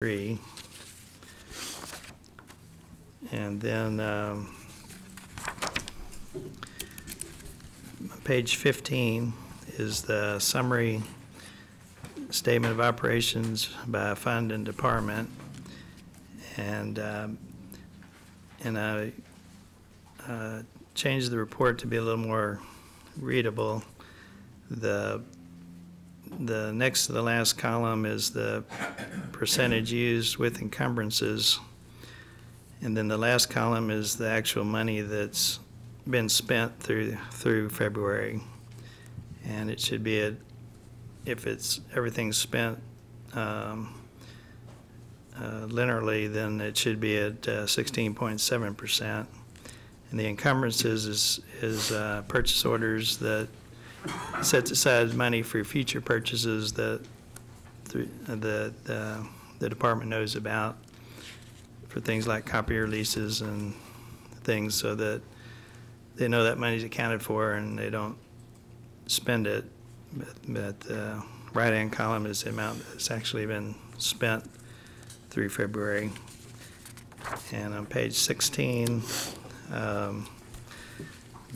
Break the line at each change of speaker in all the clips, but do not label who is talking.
3. And then page 15 is the summary statement of operations by fund and department. And I changed the report to be a little more readable. The next to the last column is the percentage used with encumbrances, and then the last column is the actual money that's been spent through February. And it should be if it's everything's spent linearly, then it should be at 16.7%. And the encumbrances is purchase orders that sets aside money for future purchases that the department knows about, for things like copier leases and things, so that they know that money's accounted for and they don't spend it. But the right-hand column is the amount that's actually been spent through February. And on page 16, the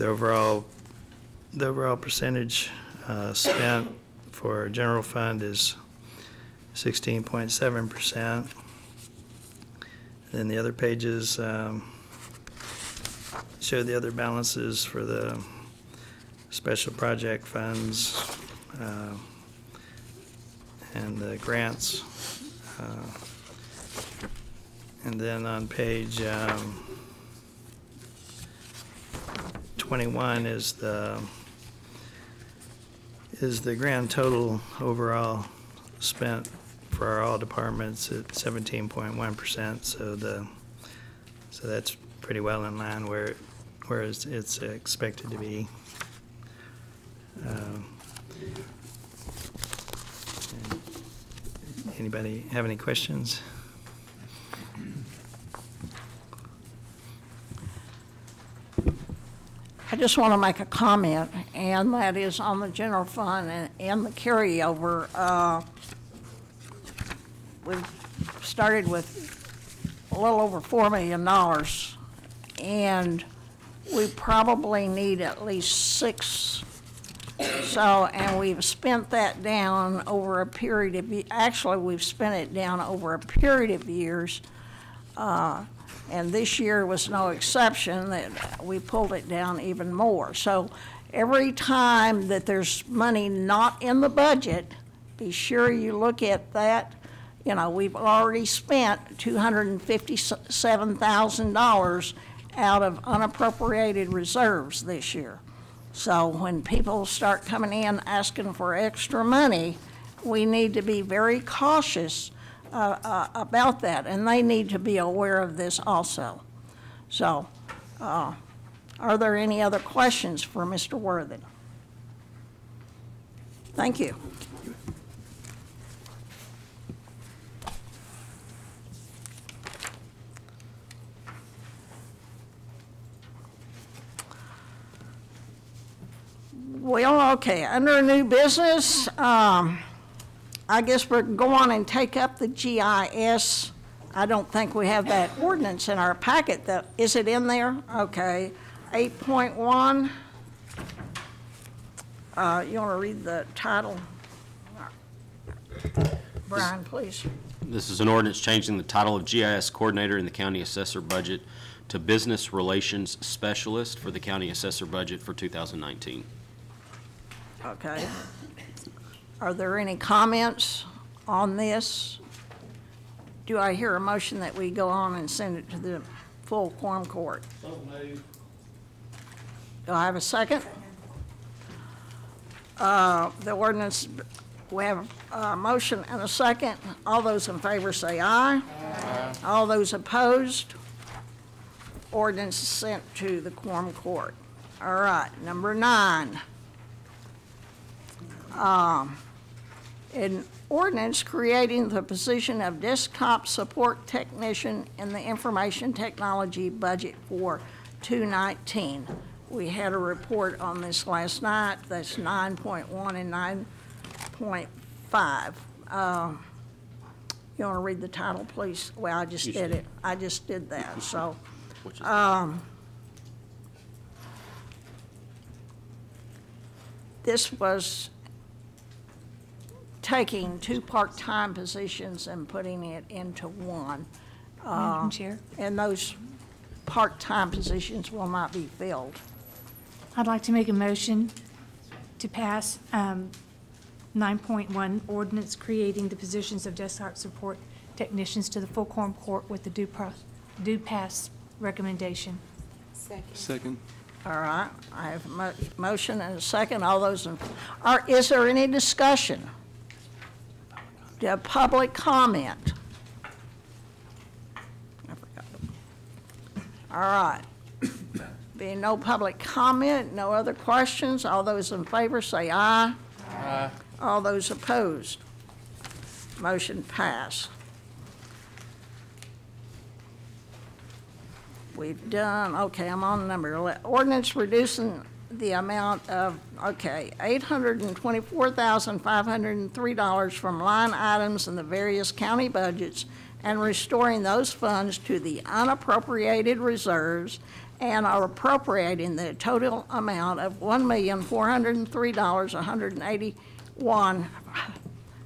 overall percentage spent for general fund is 16.7%. Then the other pages show the other balances for the special project funds and the grants. And then on page 21 is the grand total overall spent for all departments at 17.1%. So that's pretty well in line where it's expected to be. Anybody have any questions?
I just want to make a comment, and that is on the general fund and the carryover. We've started with a little over $4 million, and we probably need at least 6. So, and we've spent that down over a period of, actually we've spent it down over a period of years. And this year was no exception, that we pulled it down even more. So every time that there's money not in the budget, be sure you look at that. You know, we've already spent $257,000 out of unappropriated reserves this year. So when people start coming in asking for extra money, we need to be very cautious about that, and they need to be aware of this also. So, are there any other questions for Mr. Worthen? Thank you. Well, okay, under new business, I guess we're going to go on and take up the GIS. I don't think we have that ordinance in our packet. Is it in there? Okay. 8.1. You want to read the title? Brian, please.
This is an ordinance changing the title of GIS coordinator in the county assessor budget to business relations specialist for the county assessor budget for 2019.
Okay. Are there any comments on this? Do I hear a motion that we go on and send it to the full quorum court?
So moved.
Do I have a second? The ordinance, we have a motion and a second. All those in favor say aye. Aye. All those opposed? Ordinance is sent to the quorum court. All right, number 9. An ordinance creating the position of desktop support technician in the information technology budget for 2019. We had a report on this last night. That's 9.1 and 9.5. You want to read the title, please? Well, I just did it. I just did that, so.
Which is
This was taking 2 part-time positions and putting it into one.
Madam Chair,
And those part-time positions will not be filled.
I'd like to make a motion to pass 9.1 ordinance creating the positions of desktop support technicians to the full quorum court with the due pass recommendation.
Second.
All right, I have a motion and a second. All those is there any discussion? Do you have public comment? I forgot. All right. Being no public comment, no other questions, all those in favor say aye. Aye. All those opposed, motion passed. We've done, okay, I'm on number 11. Ordinance reducing the amount of, okay, $824,503 from line items in the various county budgets and restoring those funds to the unappropriated reserves and are appropriating the total amount of $1,403,181.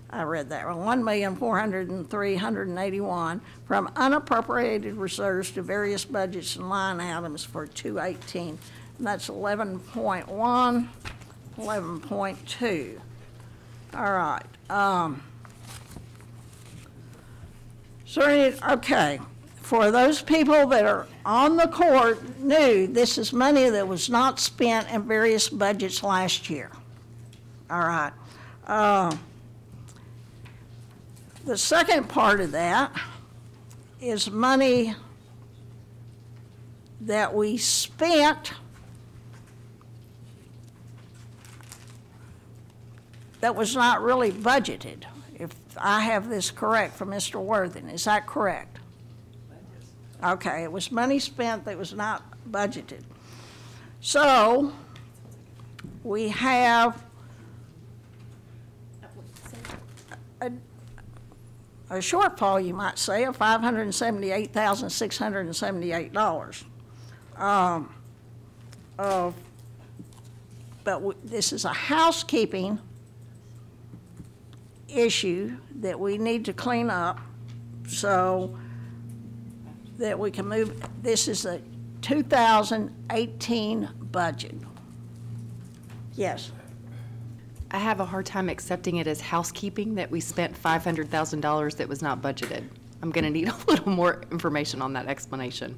I read that wrong. $1,403,181 from unappropriated reserves to various budgets and line items for 218. And that's 11.1, 11.2. All right. Okay. For those people that are on the court knew this is money that was not spent in various budgets last year. All right. The second part of that is money that we spent that was not really budgeted, if I have this correct from Mr. Worthen. Is that correct? Okay, it was money spent that was not budgeted. So we have a shortfall, you might say, of $578,678. But this is a housekeeping issue that we need to clean up so that we can move. This is a 2018 budget. Yes.
I have a hard time accepting it as housekeeping that we spent $500,000 that was not budgeted. I'm going to need a little more information on that explanation.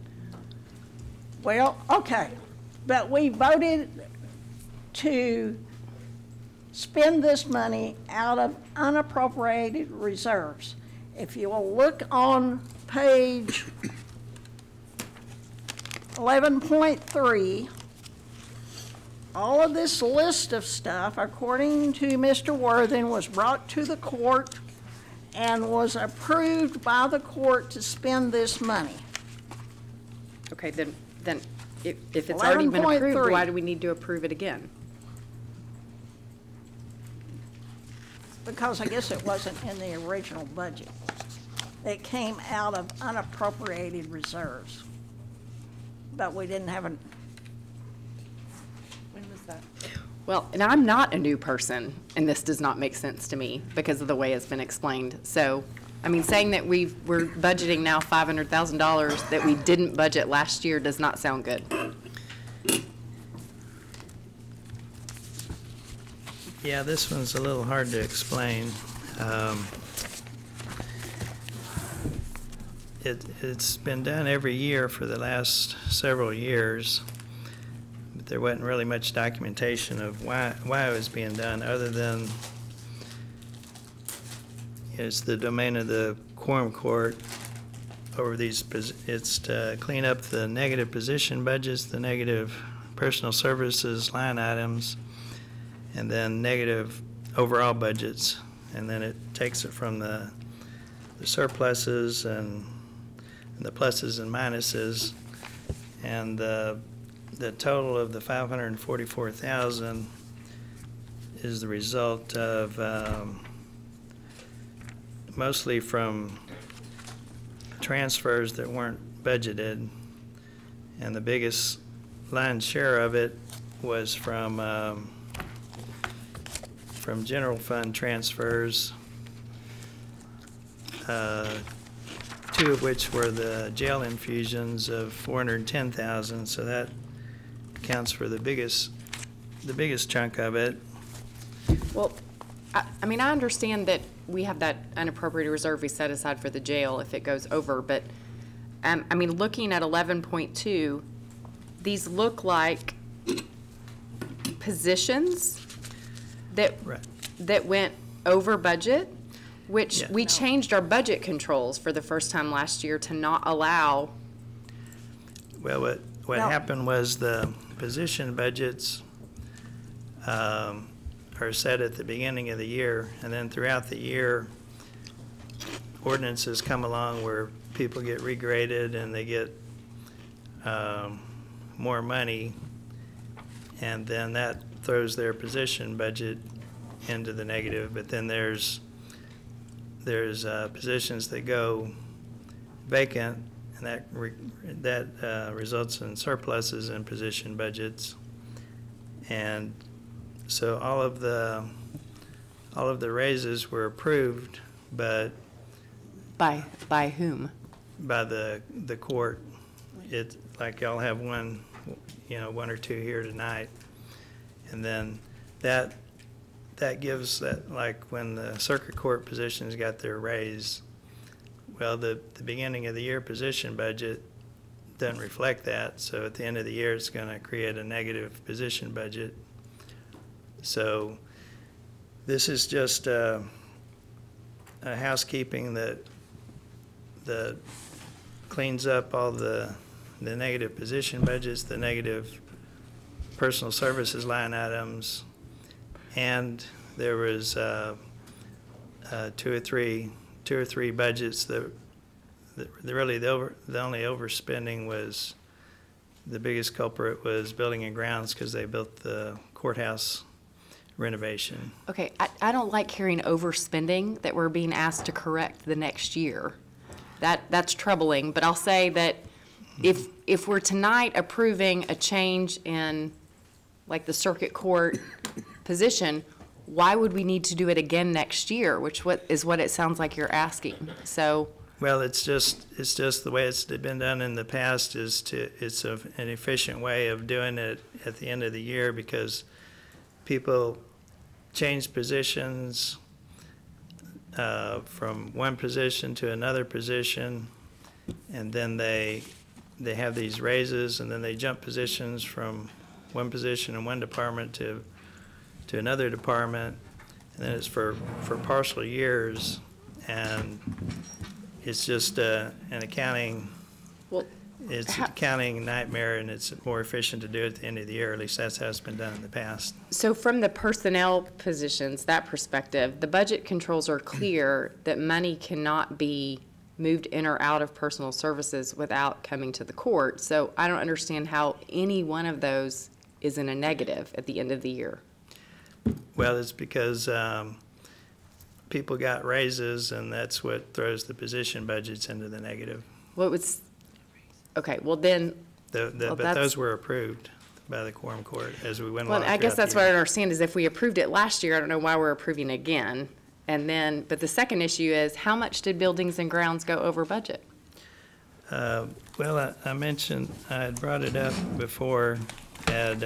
Well, okay, but we voted to spend this money out of unappropriated reserves. If you will look on page 11.3, all of this list of stuff, according to Mr. Worthen, was brought to the court and was approved by the court to spend this money.
Okay, then if it's already been approved,
11.3.
why do we need to approve it again?
Because I guess it wasn't in the original budget. It came out of unappropriated reserves. But we didn't have an.
When was that? Well, and I'm not a new person, and this does not make sense to me because of the way it's been explained. So, I mean, saying that we're budgeting now $500,000 that we didn't budget last year does not sound good.
Yeah, this one's a little hard to explain. It's been done every year for the last several years, but there wasn't really much documentation of why it was being done, other than it's the domain of the quorum court over these. It's to clean up the negative position budgets, the negative personal services line items, and then negative overall budgets, and then it takes it from the surpluses and the pluses and minuses, and the total of the $544,000 is the result of mostly from transfers that weren't budgeted, and the biggest lion's share of it was from general fund transfers, two of which were the jail infusions of $410,000, so that accounts for the biggest chunk of it.
Well, I mean, I understand that we have that unappropriated reserve we set aside for the jail if it goes over, but, I mean, looking at 11.2, these look like positions that,
Right.
that went over budget, which
Yeah.
we changed our budget controls for the first time last year to not allow.
Well, what
No.
happened was the position budgets are set at the beginning of the year, and then throughout the year, ordinances come along where people get regraded and they get more money, and then that throws their position budget into the negative. But then there's positions that go vacant, and that results in surpluses in position budgets. And so all of the raises were approved, but
By whom?
by the court. It, like y'all have one or two here tonight. And then that gives that, like when the circuit court positions got their raise, well, the beginning of the year position budget doesn't reflect that. So at the end of the year, it's going to create a negative position budget. So this is just a housekeeping that cleans up all the negative position budgets, the negative personal services line items, and there was two or three budgets that really the only overspending was, the biggest culprit was building and grounds, because they built the courthouse renovation.
Okay, I don't like hearing overspending that we're being asked to correct the next year. That's troubling, but I'll say that if we're tonight approving a change in, like, the circuit court position, why would we need to do it again next year, which is what it sounds like you're asking, so.
Well, it's just the way it's been done in the past. It's an efficient way of doing it at the end of the year, because people change positions from one position to another position, and then they have these raises, and then they jump positions from one position in one department to another department, and then it's for partial years, and it's just an accounting.
Well,
It's an accounting nightmare, and it's more efficient to do it at the end of the year. At least that's how it's been done in the past.
so from the personnel positions, that perspective, the budget controls are clear that money cannot be moved in or out of personal services without coming to the court. So I don't understand how any one of those is in a negative at the end of the year.
Well, it's because people got raises, and that's what throws the position budgets into the negative.
What was, okay, well then,
But
that's-
those were approved by the quorum court as we went
well,
along.
I guess
throughout
that's
the
what I
year.
don't understand is if we approved it last year, I don't know why we're approving again. And then, but the second issue is how much did buildings and grounds go over budget?
Well, I mentioned, I had brought it up before at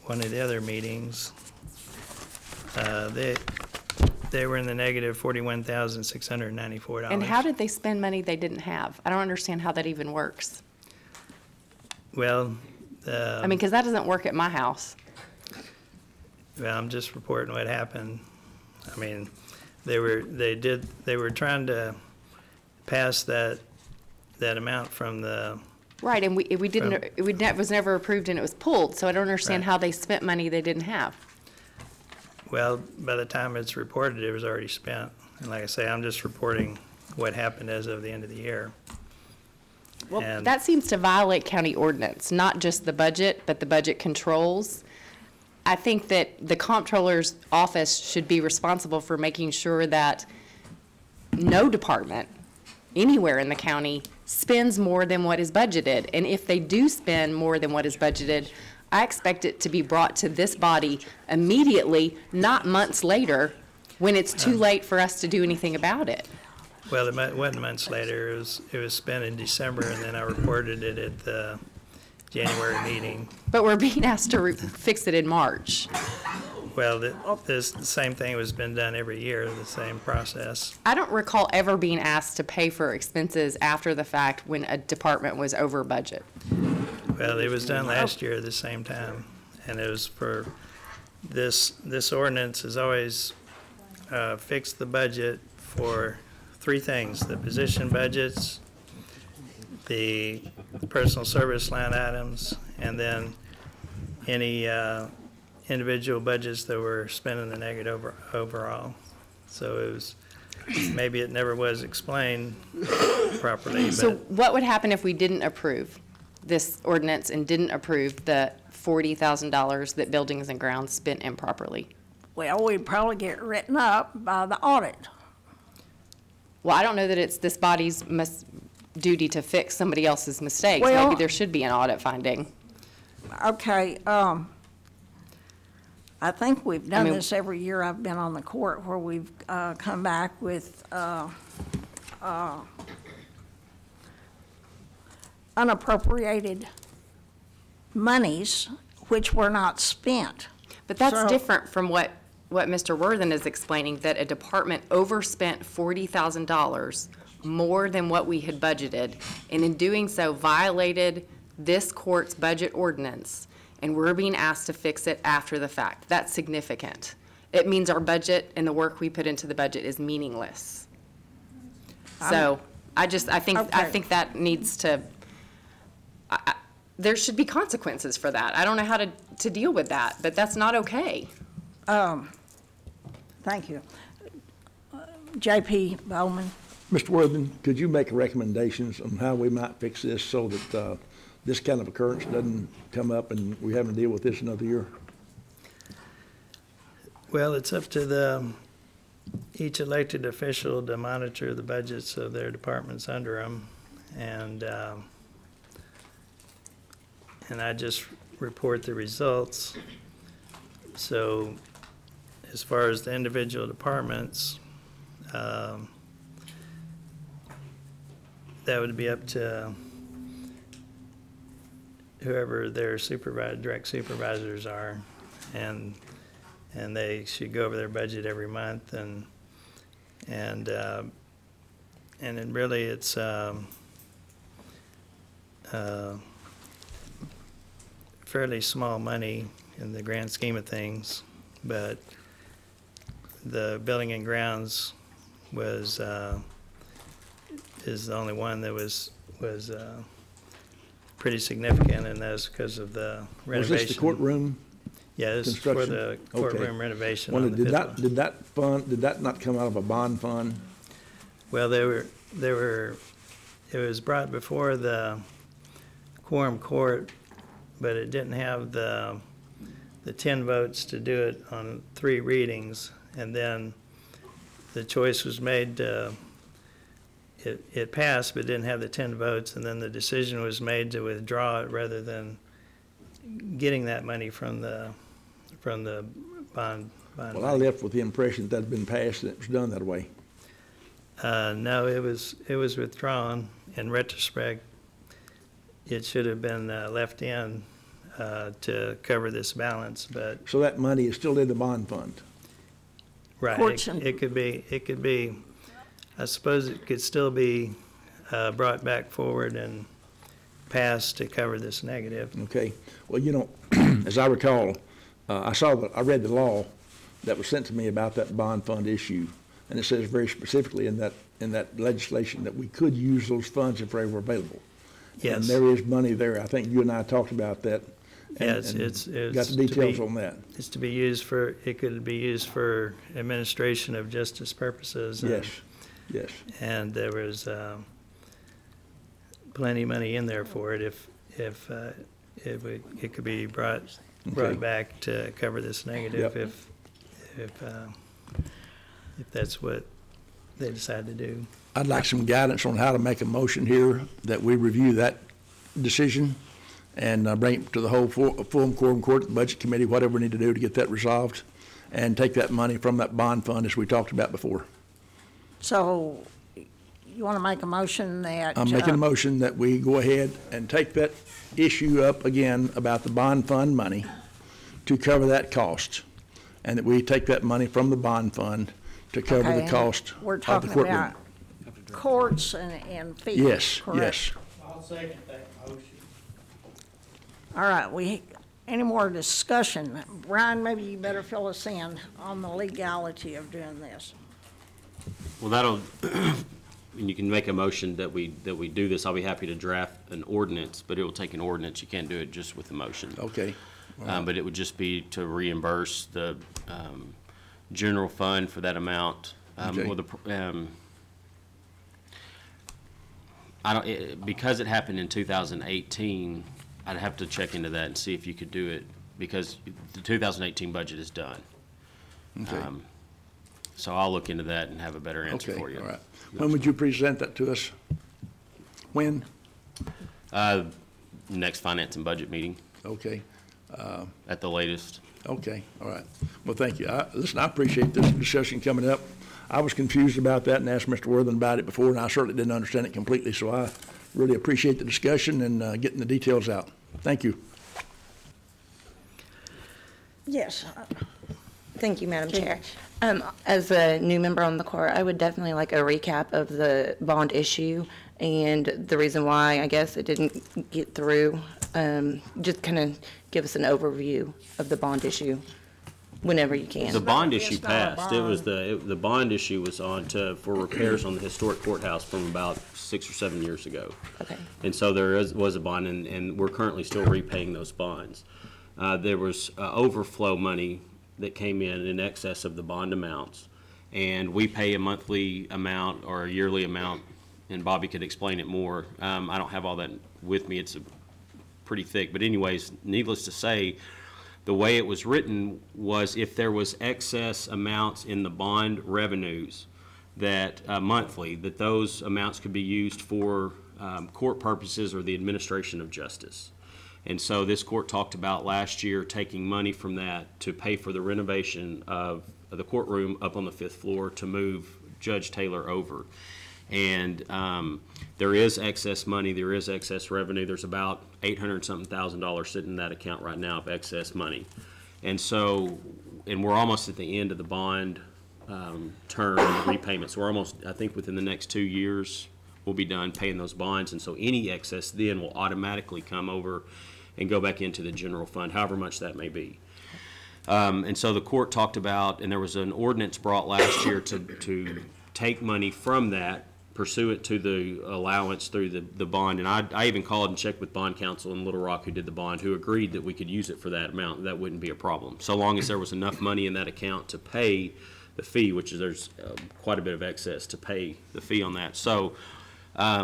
one of the other meetings. They were in the negative $41,694.
And how did they spend money they didn't have? I don't understand how that even works.
Well,
I mean, because that doesn't work at my house.
well, I'm just reporting what happened. I mean, they were trying to pass that amount from the,
Right, and we didn't, it was never approved and it was pulled, so I don't understand
Right.
how they spent money they didn't have.
well, by the time it's reported, it was already spent. And like I say, I'm just reporting what happened as of the end of the year.
Well,
And-
that seems to violate county ordinance, not just the budget, but the budget controls. I think that the comptroller's office should be responsible for making sure that no department anywhere in the county spends more than what is budgeted. And if they do spend more than what is budgeted, I expect it to be brought to this body immediately, not months later, when it's too late for us to do anything about it.
Well, it wasn't months later. It was spent in December, and then I reported it at the January meeting.
But we're being asked to fix it in March.
Well, the same thing has been done every year, the same process.
I don't recall ever being asked to pay for expenses after the fact when a department was over budget.
Well, it was done last year at the same time, and it was for this ordinance has always fixed the budget for three things: the position budgets, the personal service line items, and then any individual budgets that were spending the negative overall. So it was, maybe it never was explained properly.
So
but
what would happen if we didn't approve this ordinance and didn't approve the $40,000 that Buildings and Grounds spent improperly?
Well, we'd probably get written up by the audit.
Well, I don't know that it's this body's duty to fix somebody else's mistakes.
Well-
Maybe there should be an audit finding.
Okay, I think we've done
mean-
this every year I've been on the court, where we've come back with unappropriated monies which were not spent.
But that's
So-
different from what Mr. Worthen is explaining, that a department overspent $40,000 more than what we had budgeted, and in doing so violated this court's budget ordinance, and we're being asked to fix it after the fact. That's significant. It means our budget and the work we put into the budget is meaningless. So I think
Okay.
that needs to, there should be consequences for that. I don't know how to deal with that, but that's not okay.
Thank you. J.P. Bowman.
Mr. Worthing, could you make recommendations on how we might fix this so that this kind of occurrence doesn't come up and we having to deal with this another year?
well, it's up to each elected official to monitor the budgets of their departments under them, and I just report the results. So as far as the individual departments, that would be up to whoever their direct supervisors are, and they should go over their budget every month, and then really it's fairly small money in the grand scheme of things, but the Building and Grounds is the only one that was pretty significant, and that's because of the renovation.
Was this the courtroom?
Yeah, this is for
construction?
the
Okay.
courtroom renovation
Well,
on the
did
Fayetteville.
did that not come out of a bond fund?
Well, it was brought before the quorum court, but it didn't have the 10 votes to do it on 3 readings, and then the choice was made it passed, but didn't have the 10 votes, and then the decision was made to withdraw it rather than getting that money from the bond.
Well, I left with the impression that had been passed and it was done that way.
No, it was withdrawn. In retrospect, it should have been left in to cover this balance, but
So that money is still in the bond fund?
right,
Courts and-
it could be. I suppose it could still be brought back forward and passed to cover this negative.
Okay. Well, you know, as I recall, I read the law that was sent to me about that bond fund issue, and it says very specifically in that legislation that we could use those funds if they were available.
Yes.
And there is money there. I think you and I talked about that. and-
Yes,
and
it's
got the
to be-
details on that.
It's to be used it could be used for administration of justice purposes.
Yes.
And there was plenty of money in there for it if it could be brought
Okay.
back to cover this negative
Yep.
if that's what they decide to do.
I'd like some guidance on how to make a motion here that we review that decision and bring it to the whole full quorum court, the budget committee, whatever we need to do to get that resolved, and take that money from that bond fund as we talked about before.
So you want to make a motion that?
I'm making a motion that we go ahead and take that issue up again about the bond fund money to cover that cost, and that we take that money from the bond fund to cover
Okay,
the cost
we're
of the
talking
courtroom.
about courts and fees.
Yes,
correct?
yes.
I'll second that motion.
All right, any more discussion? Brian, maybe you better fill us in on the legality of doing this.
Well, that'll, and you can make a motion that we do this. I'll be happy to draft an ordinance, but it will take an ordinance. You can't do it just with a motion.
Okay.
But it would just be to reimburse the general fund for that amount.
Okay.
Well, because it happened in 2018, I'd have to check into that and see if you could do it, because the 2018 budget is done.
Okay.
So I'll look into that and have a better answer
Okay,
for you.
all right. When would you present that to us? When?
Next finance and budget meeting
Okay,
at the latest.
okay, all right. Well, thank you. Listen, I appreciate this discussion coming up. I was confused about that and asked Mr. Worthen about it before, and I certainly didn't understand it completely, so I really appreciate the discussion and getting the details out. Thank you.
Yes.
Thank you, Madam Chair. As a new member on the court, I would definitely like a recap of the bond issue and the reason why, I guess, it didn't get through. Just kind of give us an overview of the bond issue whenever you can.
The bond issue
It's not a
passed. It was
bond.
the bond issue was for repairs on the historic courthouse from about 6 or 7 years ago.
Okay.
And so was a bond, and we're currently still repaying those bonds. There was overflow money that came in excess of the bond amounts, and we pay a monthly amount or a yearly amount, and Bobby could explain it more. I don't have all that with me. It's pretty thick, but anyways, needless to say, the way it was written was if there was excess amounts in the bond revenues that monthly, that those amounts could be used for court purposes or the administration of justice. And so this court talked about last year taking money from that to pay for the renovation of the courtroom up on the 5th floor to move Judge Taylor over. And there is excess money, there is excess revenue. There's about $800-something sitting in that account right now of excess money. And so, and we're almost at the end of the bond term repayments. We're almost, I think within the next 2 years, we'll be done paying those bonds. And so any excess then will automatically come over and go back into the general fund, however much that may be. And so the court talked about, and there was an ordinance brought last year to take money from that, pursue it to the allowance through the bond. And I even called and checked with bond counsel in Little Rock who did the bond, who agreed that we could use it for that amount. That wouldn't be a problem, so long as there was enough money in that account to pay the fee, which is there's quite a bit of excess to pay the fee on that. So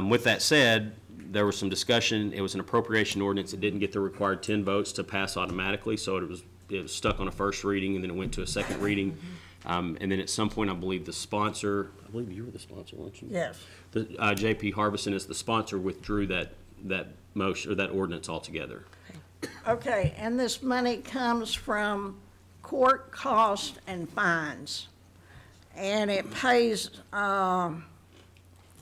with that said, there was some discussion. It was an appropriation ordinance. It didn't get the required 10 votes to pass automatically, so it was stuck on a first reading, and then it went to a second reading. And then at some point, I believe the sponsor, I believe you were the sponsor, weren't you?
Yes.
The J.P. Harbison is the sponsor, withdrew that motion or that ordinance altogether.
Okay, and this money comes from court costs and fines. And it pays, the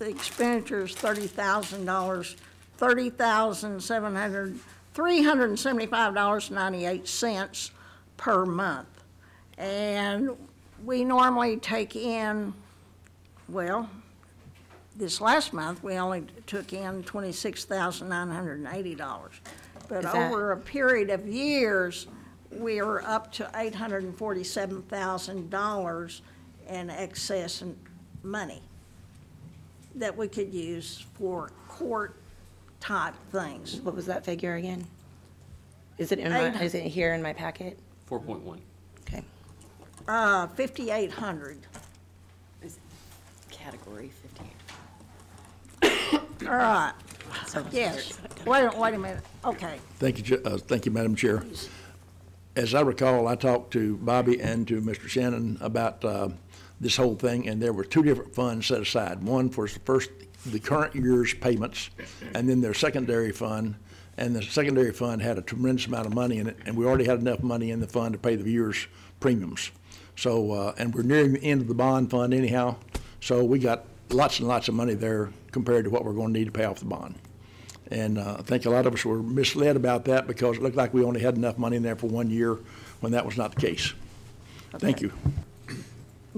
expenditures $30,000, $375.98 per month. And we normally take in, well, this last month, we only took in $26,980. But over a period of years, we are up to $847,000 in excess money that we could use for court-type things.
What was that figure again? Is it is it here in my packet?
4.1.
Okay.
5,800.
Category 58.
All right. Yes. Wait a minute. Okay.
Thank you, Madam Chair. As I recall, I talked to Bobby and to Mr. Shannon about this whole thing, and there were two different funds set aside. One for the current year's payments, and then their secondary fund. And the secondary fund had a tremendous amount of money in it, and we already had enough money in the fund to pay the year's premiums. So, and we're nearing the end of the bond fund anyhow, so we got lots and lots of money there compared to what we're going to need to pay off the bond. And I think a lot of us were misled about that because it looked like we only had enough money in there for 1 year when that was not the case. Thank you.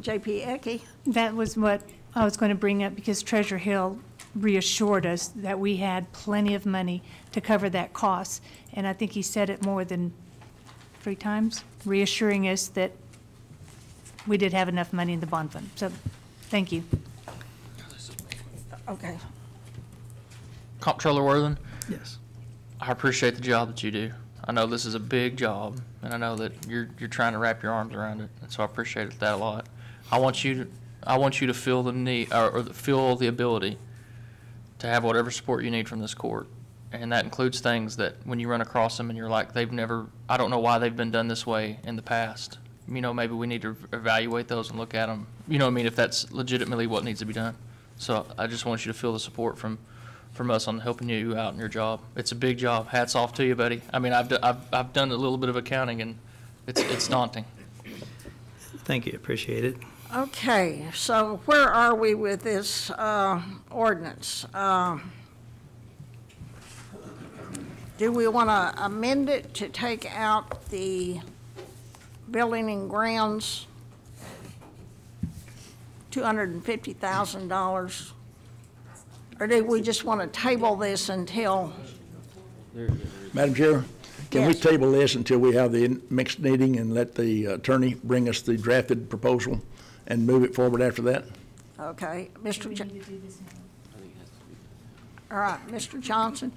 J.P. Ecke?
That was what I was going to bring up, because Treasurer Hill reassured us that we had plenty of money to cover that cost. And I think he said it more than 3 times, reassuring us that we did have enough money in the bond fund. So, thank you.
Okay.
Comptroller Worthen,
Yes.
I appreciate the job that you do. I know this is a big job, and I know that you're trying to wrap your arms around it, and so I appreciate that a lot. I want you to feel the need, or feel the ability to have whatever support you need from this court, and that includes things that when you run across them and you're like, I don't know why they've been done this way in the past. You know, maybe we need to evaluate those and look at them. You know what I mean? If that's legitimately what needs to be done. So I just want you to feel the support from us on helping you out in your job. It's a big job. Hats off to you, buddy. I mean, I've done a little bit of accounting, and it's daunting.
Thank you, appreciate it.
Okay, so where are we with this ordinance? Do we want to amend it to take out the building and grounds, $250,000? Or do we just want to table this until?
Madam Chair, can we
Yes.
table this until we have the mixed meeting and let the attorney bring us the drafted proposal and move it forward after that?
Okay, all right, Mr. Johnson?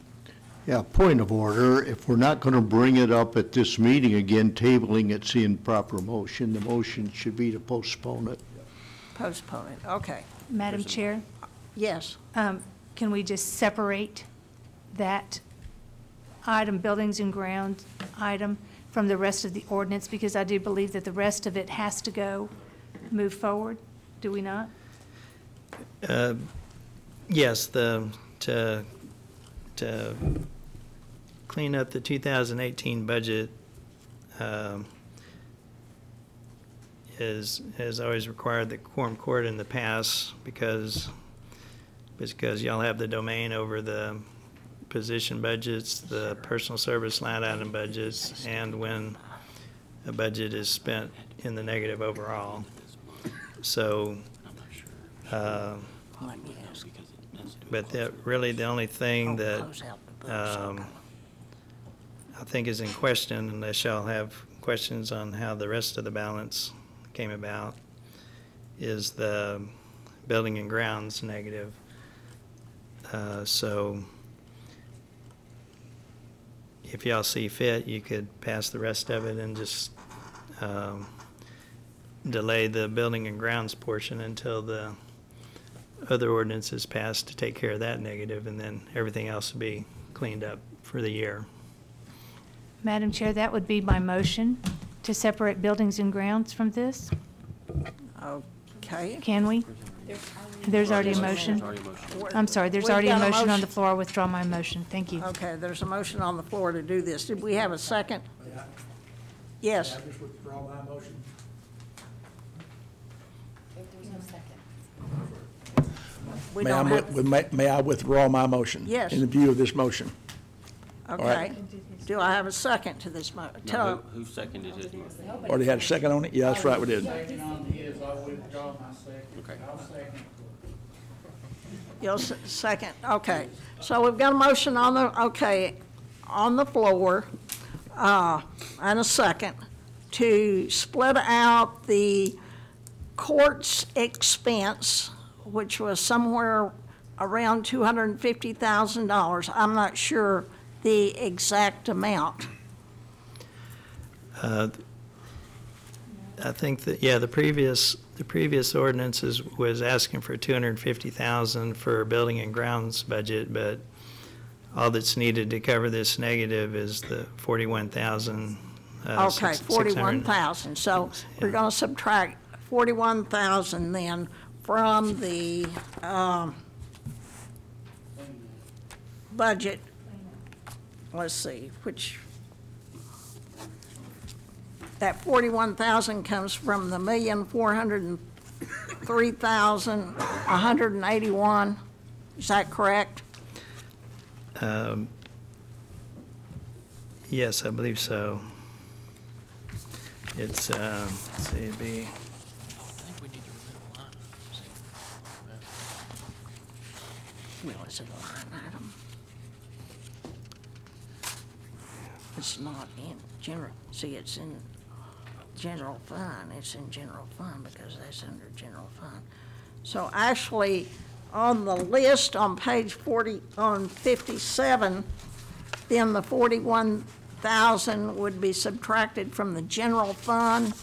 Yeah, point of order. If we're not going to bring it up at this meeting again, tabling it's the improper motion. The motion should be to postpone it.
Postpone it, okay.
Madam Chair,
Yes,
can we just separate that item, buildings and grounds item, from the rest of the ordinance? Because I do believe that the rest of it has to move forward. Do we not?
Yes, to clean up the 2018 budget has always required the quorum court in the past because y'all have the domain over the position budgets, the personal service line item budgets, and when a budget is spent in the negative overall. So, but really the only thing that I think is in question, unless y'all have questions on how the rest of the balance came about, is the building and grounds negative. So if y'all see fit, you could pass the rest of it and just delay the building and grounds portion until the other ordinance is passed to take care of that negative, and then everything else will be cleaned up for the year.
Madam Chair, that would be my motion, to separate buildings and grounds from this.
okay.
Can we? There's already a motion. I'm sorry, there's
We've
already a
got a
motion on
motion.
the floor. I withdraw my motion. Thank you.
Okay, there's a motion on the floor to do this. Did we have a second? Yes.
just withdraw my motion.
We don't have,
May I withdraw my motion?
Yes.
In the view of this motion?
okay. Do I have a second to this
Who seconded his motion?
Already had a second on it? Yeah, that's right, we did.
Second on his, I'll withdraw my second.
Okay.
I'll second.
You'll second, okay. So we've got a motion on the floor, and a second, to split out the court's expense, which was somewhere around $250,000. I'm not sure the exact amount.
I think that, yeah, the previous ordinances was asking for $250,000 for building and grounds budget, but all that's needed to cover this negative is the $41,000.
Okay, 41,000. So we're going to subtract 41,000 then from the, budget. Let's see, that 41,000 comes from the 1,403,181. Is that correct?
Yes, I believe so. It's, let's see, it'd be,
Well, it's a line item. It's not in general, see, it's in general fund, it's in general fund because that's under general fund. So actually, on the list on page 40, on 57, then the 41,000 would be subtracted from the general fund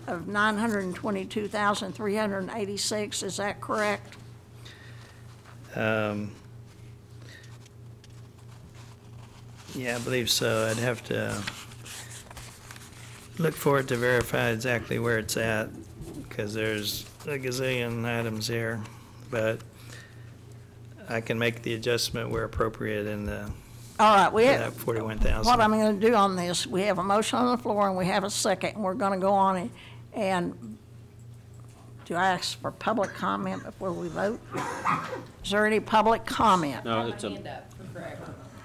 of 922,386, is that correct?
yeah, I believe so. I'd have to look for it to verify exactly where it's at, because there's a gazillion items here, but I can make the adjustment where appropriate in the,
All right, we
that
have,
41,000.
what I'm going to do on this, we have a motion on the floor and we have a second, and we're going to go on it. And do I ask for public comment before we vote? Is there any public comment?
No, it's a,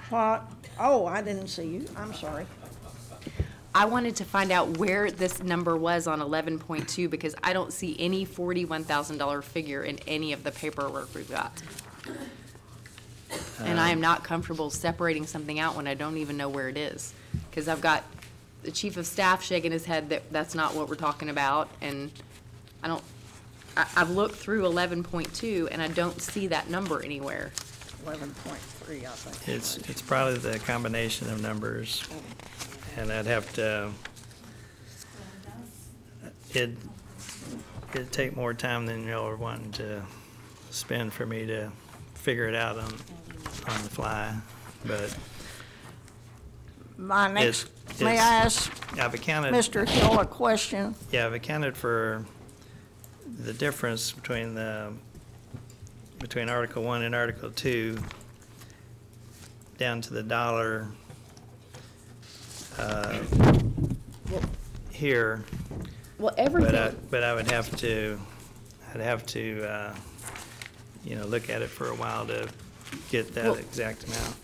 What? Oh, I didn't see you. I'm sorry.
I wanted to find out where this number was on 11.2 because I don't see any $41,000 figure in any of the paperwork we've got. And I am not comfortable separating something out when I don't even know where it is. Because I've got the chief of staff shaking his head that that's not what we're talking about, and I've looked through 11.2 and I don't see that number anywhere.
11.3, I think.
It's probably the combination of numbers, and I'd have to, it'd take more time than y'all are wanting to spend for me to figure it out on the fly, but
My next,
it's-
may I ask
I've accounted.
Mr. Hill a question?
Yeah, I've accounted for the difference between Article 1 and Article 2 down to the dollar here.
Well, everything.
But I would have to, look at it for a while to get that
Well,
exact amount.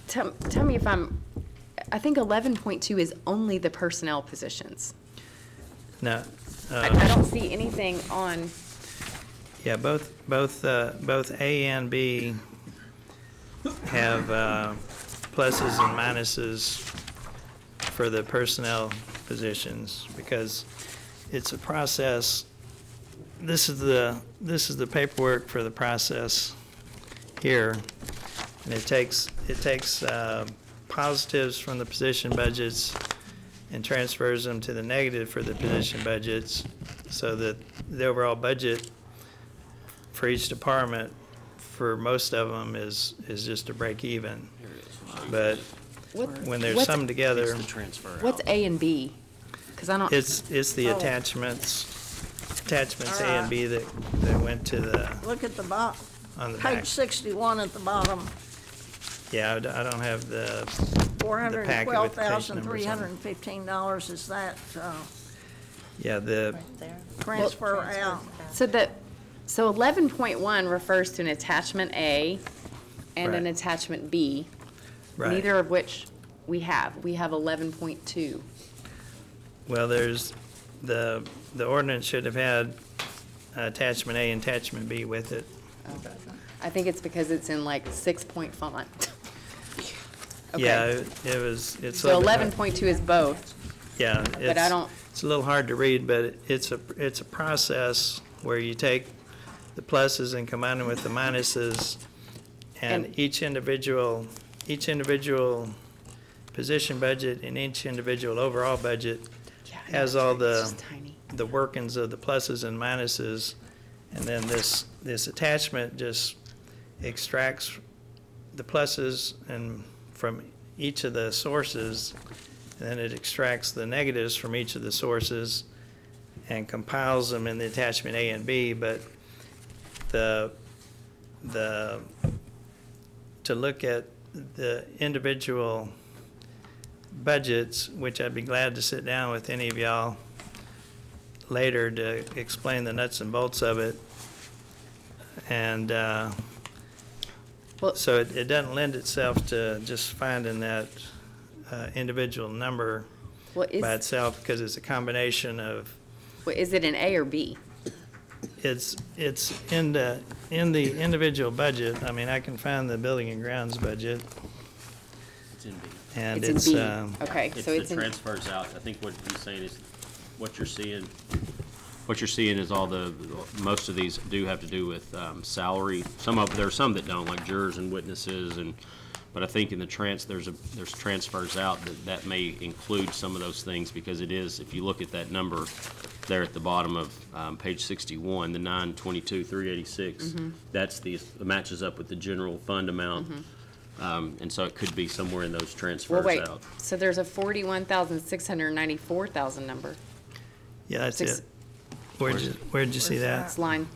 Tell me if I think 11.2 is only the personnel positions.
No,
I don't see anything on,
yeah, both A and B have pluses and minuses for the personnel positions, because it's a process. This is the paperwork for the process here, and it takes positives from the position budgets and transfers them to the negative for the position budgets, so that the overall budget for each department, for most of them, is just a break even. But when there's some together,
what's A and B? Because I don't.
it's the attachments A and B that went to the,
Look at the bottom,
on the back.
page 61 at the bottom,
Yeah, I don't have the packet with page numbers on it.
$412,315, is that
Yeah, the,
transfer out?
So 11.1 refers to an attachment A and an
Right.
attachment B,
right.
neither of which we have. We have 11.2.
Well, there's, the ordinance should have had attachment A and attachment B with it.
I think it's because it's in like 6-point font. Okay.
Yeah, it's.
So 11.2 is both.
Yeah.
But I don't.
It's a little hard to read, but it's a process where you take the pluses and combine them with the minuses, and each individual position budget and each individual overall budget has all
It's just tiny.
the workings of the pluses and minuses, and then this attachment just extracts the pluses and from each of the sources, and then it extracts the negatives from each of the sources, and compiles them in the attachment A and B, but to look at the individual budgets, which I'd be glad to sit down with any of y'all later to explain the nuts and bolts of it. And so it doesn't lend itself to just finding that individual number by itself, because it's a combination of.
Is it an A or B?
It's in the individual budget. I mean, I can find the building and grounds budget.
It's in B.
And
It's in B. Okay,
It's
so it's
the
in,
transfers out. I think what he's saying is, what you're seeing is all most of these do have to do with salary. There are some that don't, like jurors and witnesses, but I think in the there's transfers out that may include some of those things, because it is, if you look at that number there at the bottom of page 61, the 922,386, that's it matches up with the general fund amount. And so it could be somewhere in those transfers
well, wait,
out.
so there's a 41,694,000 number.
Yeah, that's
Six-
it. Where'd you see that?
It's line,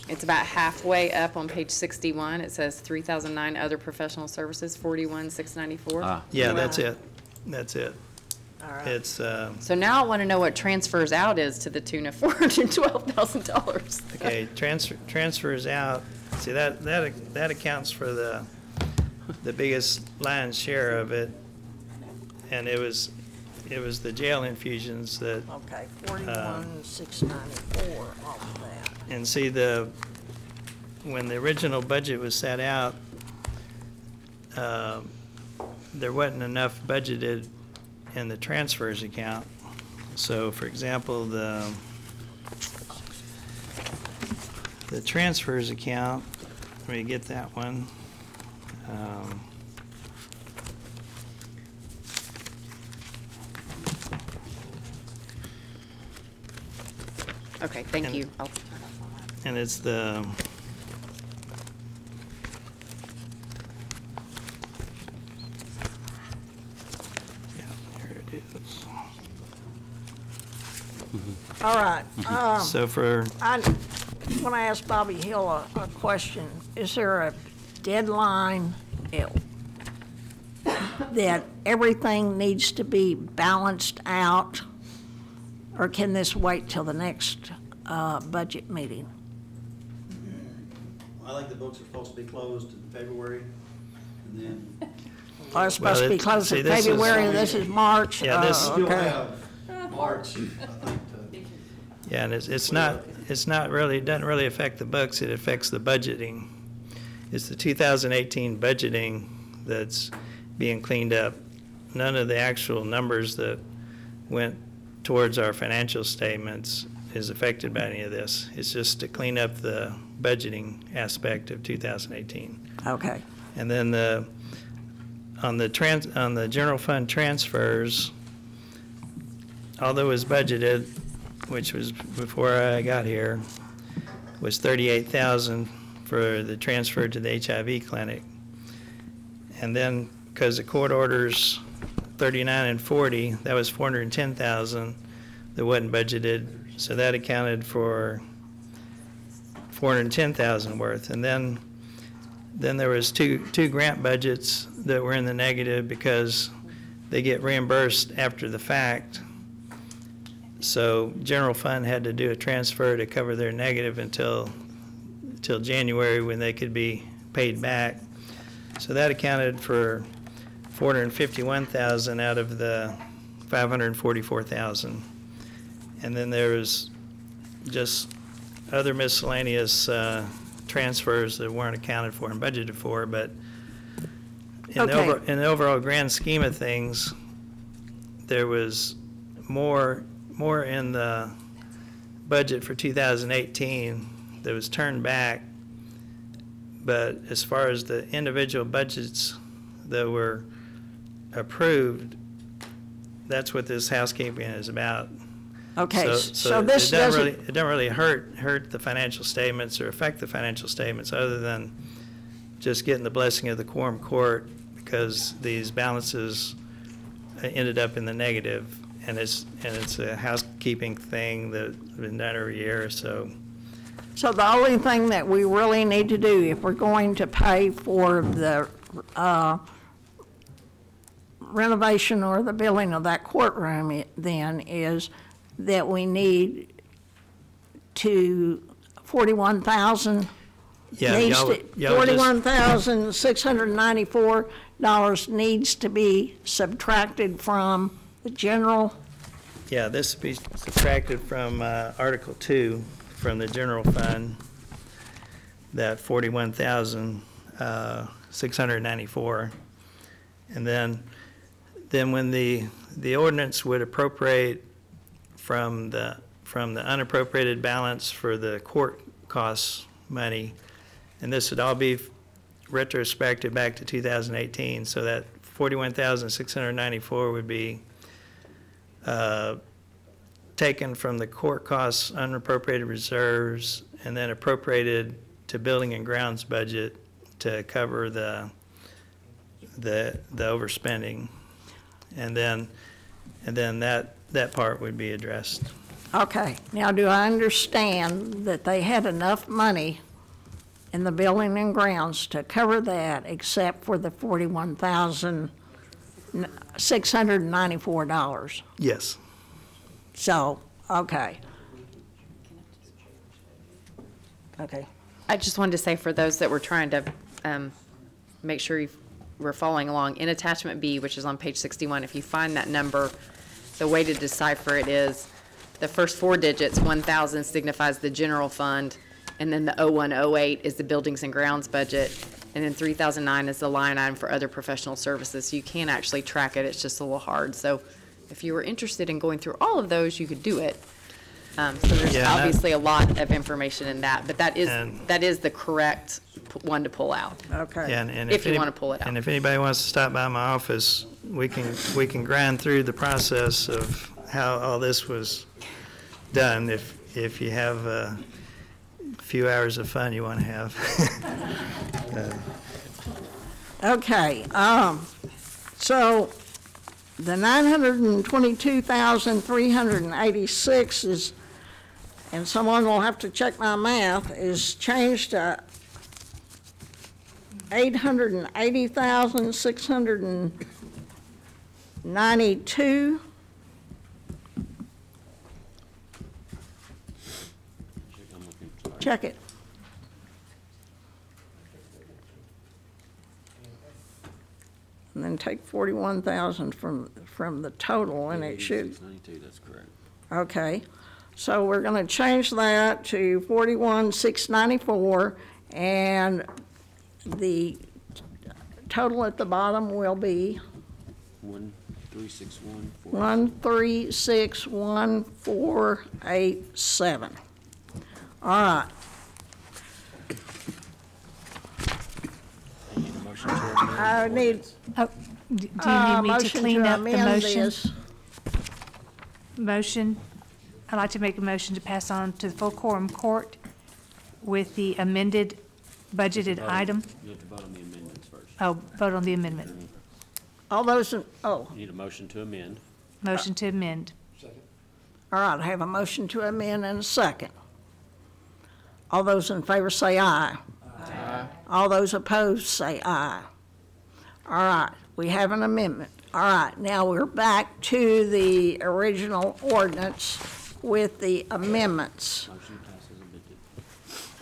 it's about halfway up on page 61. It says 3,009 other professional services, 41,694.
Yeah, that's it. That's it.
All right.
It's,
So now I want to know what transfers out is to the tune of $412,000.
okay, transfers out, see, that accounts for the biggest lion's share of it, and it was the jail infusions that,
Okay, 41,694 off of that.
and see, when the original budget was set out, there wasn't enough budgeted in the transfers account. So, for example, the transfers account, let me get that one.
Okay, thank you.
And it's the, yeah, here it is.
All right.
So for,
I want to ask Bobby Hill a question. Is there a deadline that everything needs to be balanced out, or can this wait till the next budget meeting?
I think the books are supposed to be closed in February, and then
Well, it's supposed to be closed
see,
in
this is-
February, this is March.
Yeah, this-
still
Okay.
have March, I think,
yeah, and it's not really, it doesn't really affect the books, it affects the budgeting. It's the 2018 budgeting that's being cleaned up. None of the actual numbers that went towards our financial statements is affected by any of this. It's just to clean up the budgeting aspect of 2018.
Okay.
And then on the general fund transfers, although it was budgeted, which was before I got here, was $38,000 for the transfer to the HIV clinic. And then, because the court orders 39 and 40, that was $410,000 that wasn't budgeted, so that accounted for $410,000 worth. And then there was two grant budgets that were in the negative because they get reimbursed after the fact. So general fund had to do a transfer to cover their negative until January, when they could be paid back. So that accounted for $451,000 out of the $544,000. And then there was just other miscellaneous transfers that weren't accounted for and budgeted for, but in the overall grand scheme of things, there was more in the budget for 2018 that was turned back. But as far as the individual budgets that were approved, that's what this housekeeping is about.
Okay, so this doesn't.
It doesn't really hurt the financial statements or affect the financial statements, other than just getting the blessing of the quorum court, because these balances ended up in the negative. it's a housekeeping thing that's been done every year, so.
So the only thing that we really need to do, if we're going to pay for the renovation or the building of that courtroom, then is that we need to, 41,000
Yeah,
needs
y'all
to,
y'all just,
$41,694 needs to be subtracted from the general.
yeah, this would be subtracted from Article 2, from the general fund, that 41,694. And then when the ordinance would appropriate from the unappropriated balance for the court costs money, and this would all be retrospective back to 2018, so that 41,694 would be taken from the court costs unappropriated reserves and then appropriated to building and grounds budget to cover the overspending. And then that part would be addressed.
Okay, now do I understand that they had enough money in the building and grounds to cover that except for the $41,694?
Yes.
So, okay. Okay.
I just wanted to say for those that were trying to make sure you were following along, in attachment B, which is on page 61, if you find that number, the way to decipher it is the first 4 digits, 1,000, signifies the general fund, and then the 0108 is the buildings and grounds budget, and then 3009 is the line item for other professional services. So you can actually track it. It's just a little hard. So if you were interested in going through all of those, you could do it. So there's obviously a lot of information in that, but that is the correct one to pull out.
Okay.
Yeah, and
If you want to pull it out.
And if anybody wants to stop by my office, we can grind through the process of how all this was done if you have a few hours of fun you want to have.
Okay, so the 922,386 is, and someone will have to check my math, is changed to 880,692. Check it. And then take 41,000 from the total, and it should.
8692, that's correct.
Okay, so we're going to change that to 41,694, and the total at the bottom will be 1361487. All right. I need
Oh, do you need me to
motion
clean
to
up the
amend
motion?
this.
Motion, I'd like to make a motion to pass on to the full quorum court with the amended budgeted item.
You have to vote on the amendments first.
Oh, vote on the amendment.
All those,
You need a motion to amend.
Motion to amend.
all right, I have a motion to amend and a second. All those in favor say aye. Aye. All those opposed say aye. All right, we have an amendment. All right, now we're back to the original ordinance with the amendments.
Motion passes amended.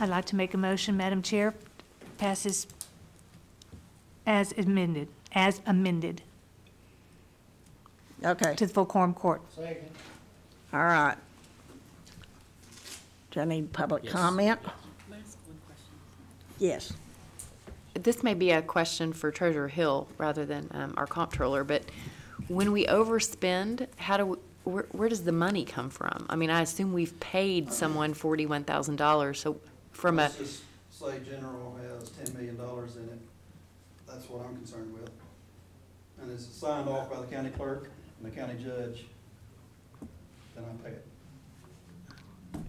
I'd like to make a motion, Madam Chair, passes as amended,
Okay,
to the full quorum court.
Second.
all right. Do I need public
Yes.
comment? Yes.
This may be a question for Treasurer Hill rather than our comptroller, but when we overspend, where does the money come from? I mean, I assume we've paid someone $41,000, so from a,
Let's just say general has $10 million in it. That's what I'm concerned with. And it's signed off by the county clerk and the county judge, then I pay it.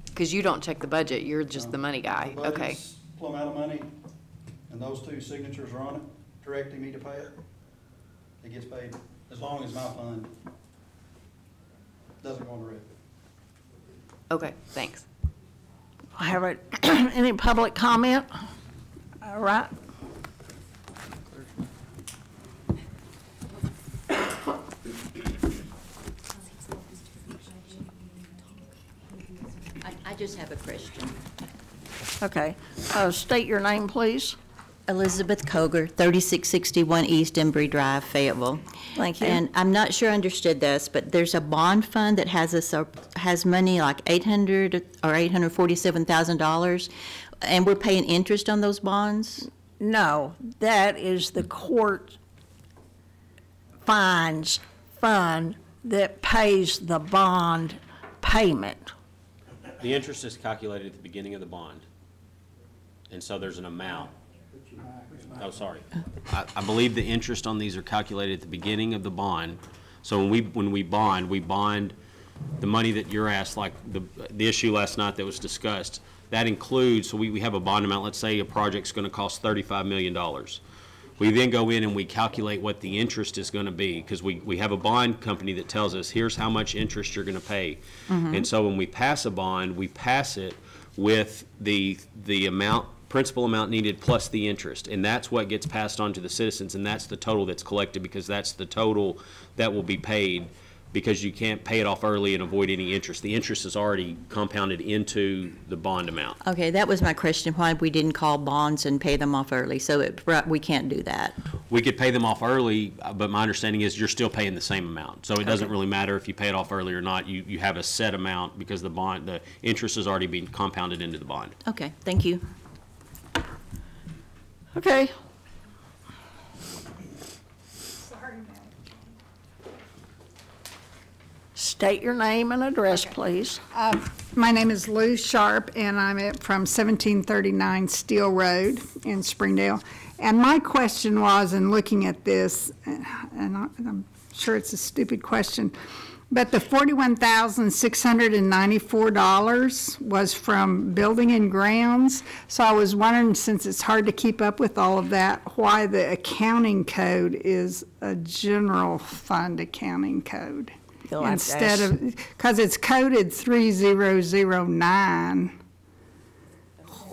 because you don't check the budget, you're just the money guy.
The
Okay.
budget's plumb out of money, and those 2 signatures are on it, directing me to pay it. It gets paid, as long as my fund. doesn't go on the record.
Okay, thanks.
Have it, any public comment? All right.
I just have a question.
Okay. State your name, please.
Elizabeth Koger, 3661 East Embry Drive, Fayetteville.
Thank you.
And I'm not sure I understood this, but there's a bond fund that has money like $800 or $847,000, and we're paying interest on those bonds?
No, that is the court fines fund that pays the bond payment.
The interest is calculated at the beginning of the bond, and so there's an amount. Oh, sorry. I believe the interest on these are calculated at the beginning of the bond. So when we bond the money that you're asked, like the issue last night that was discussed, that includes, so we have a bond amount, let's say a project's going to cost $35 million. We then go in and we calculate what the interest is going to be, because we have a bond company that tells us, here's how much interest you're going to pay. And so when we pass a bond, we pass it with the amount, principal amount needed plus the interest, and that's what gets passed on to the citizens, and that's the total that's collected, because that's the total that will be paid, because you can't pay it off early and avoid any interest. The interest is already compounded into the bond amount.
Okay, that was my question, why we didn't call bonds and pay them off early, so we can't do that.
We could pay them off early, but my understanding is you're still paying the same amount. So it doesn't really matter if you pay it off early or not. You have a set amount, because the interest is already being compounded into the bond.
Okay, thank you.
Okay. State your name and address, please.
My name is Lou Sharp, and I'm from 1739 Steel Road in Springdale. And my question was, in looking at this, and I'm sure it's a stupid question, but the $41,694 was from building and grounds. So I was wondering, since it's hard to keep up with all of that, why the accounting code is a general fund accounting code instead of, because it's coded 3009,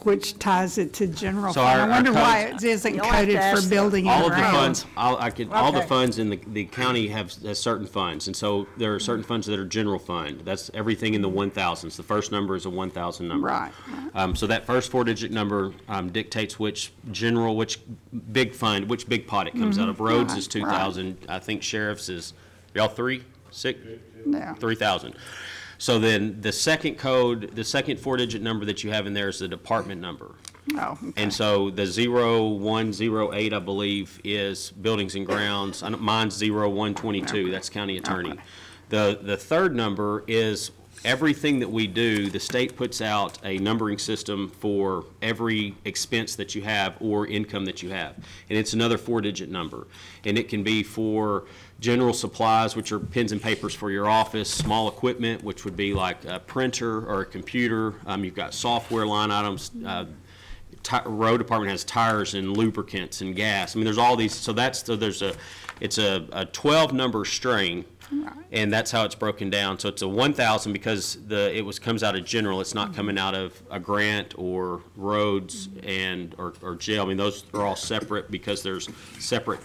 which ties it to general
So
fund. I wonder why
codes-
it isn't coded for building and
All of the
grounds.
funds, all the funds in the county has certain funds, and so there are certain funds that are general fund. That's everything in the 1,000s. The first number is a 1,000 number.
Right.
So that first four-digit number dictates which big fund, which big pot it comes out of. Roads is 2,000. I think sheriff's is, y'all 3,000. So then the second code, the second four-digit number that you have in there is the department number.
Oh, okay.
And so the 0108, I believe, is buildings and grounds. Mine's 0122, that's county attorney. The third number is everything that we do. The state puts out a numbering system for every expense that you have or income that you have. And it's another four-digit number. And it can be for general supplies, which are pens and papers for your office, small equipment, which would be like a printer or a computer. You've got software line items. Road department has tires and lubricants and gas. I mean, there's all these. So it's a 12-number string, and that's how it's broken down. So it's a 1,000 because it comes out of general. It's not coming out of a grant or roads or jail. I mean, those are all separate because there's separate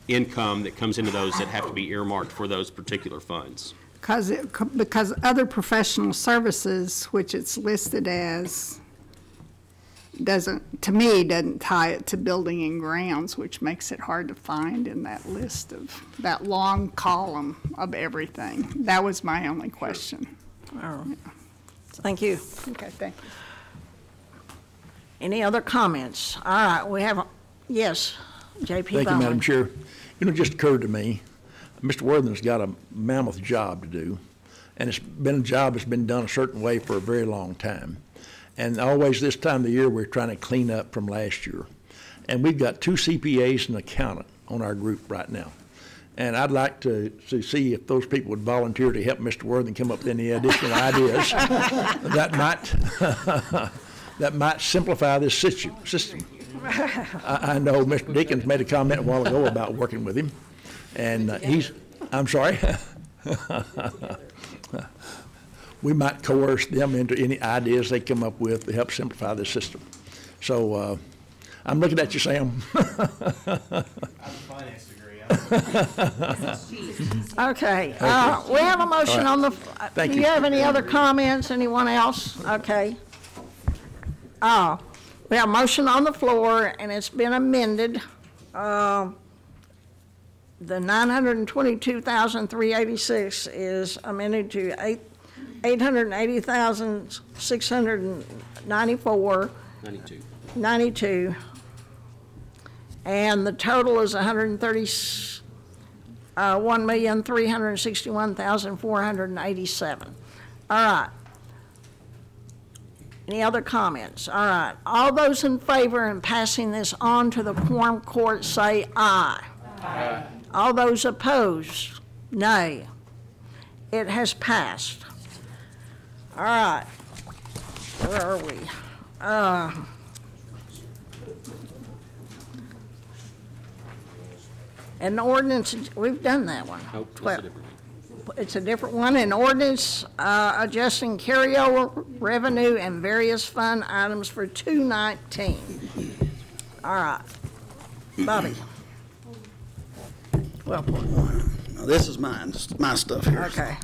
income that comes into those that have to be earmarked for those particular funds.
Because other professional services, which it's listed as, doesn't tie it to building and grounds, which makes it hard to find in that list of that long column of everything. That was my only question.
Oh. Thank you.
Okay, thank you.
Any other comments? All right, we have, yes, J.P.
Thank you,
Bowman.
Madam Chair. It just occurred to me, Mr. Worthen's got a mammoth job to do, and it's been a job that's been done a certain way for a very long time. And always this time of the year, we're trying to clean up from last year. And we've got 2 CPAs and an accountant on our group right now. And I'd like to see if those people would volunteer to help Mr. Worthen come up with any additional ideas that might simplify this system. I know Mr. Deakins made a comment a while ago about working with him, and I'm sorry. we might coerce them into any ideas they come up with to help simplify the system. So I'm looking at you, Sam.
I have a finance degree.
Okay, we have a motion on the,
Thank
do you
you.
have any other comments, anyone else? Okay. We have a motion on the floor, and it's been amended. The $922,386 is amended to $880,694. 92. And the total is $1,361,487. All right. Any other comments? All right. All those in favor in passing this on to the quorum court say aye. Aye. All those opposed, nay. It has passed. All right. Where are we? An ordinance, we've done that one.
Nope, it's a
12.
different one.
It's a different one. An ordinance adjusting carryover revenue and various fund items for 2019. All right. Bobby. Well,
Now, this is mine, this is my stuff here.
okay.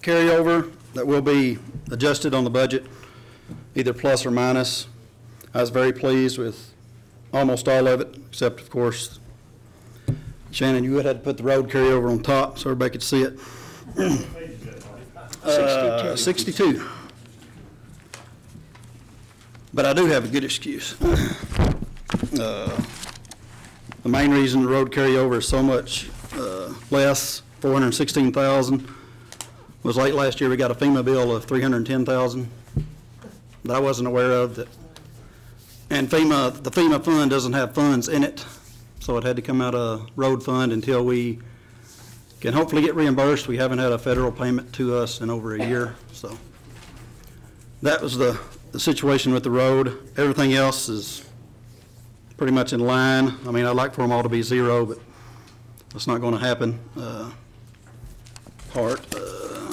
Carryover that will be adjusted on the budget, either plus or minus. I was very pleased with almost all of it, except, of course, Shannon, you would have to put the road carryover on top so everybody could see it. 62. But I do have a good excuse. The main reason the road carryover is so much less, 416,000, was late last year we got a FEMA bill of 310,000 that I wasn't aware of. That, and the FEMA fund doesn't have funds in it, so it had to come out of road fund until we can hopefully get reimbursed. We haven't had a federal payment to us in over a year, so that was the situation with the road. Everything else is pretty much in line. I mean, I'd like for them all to be zero, but that's not going to happen.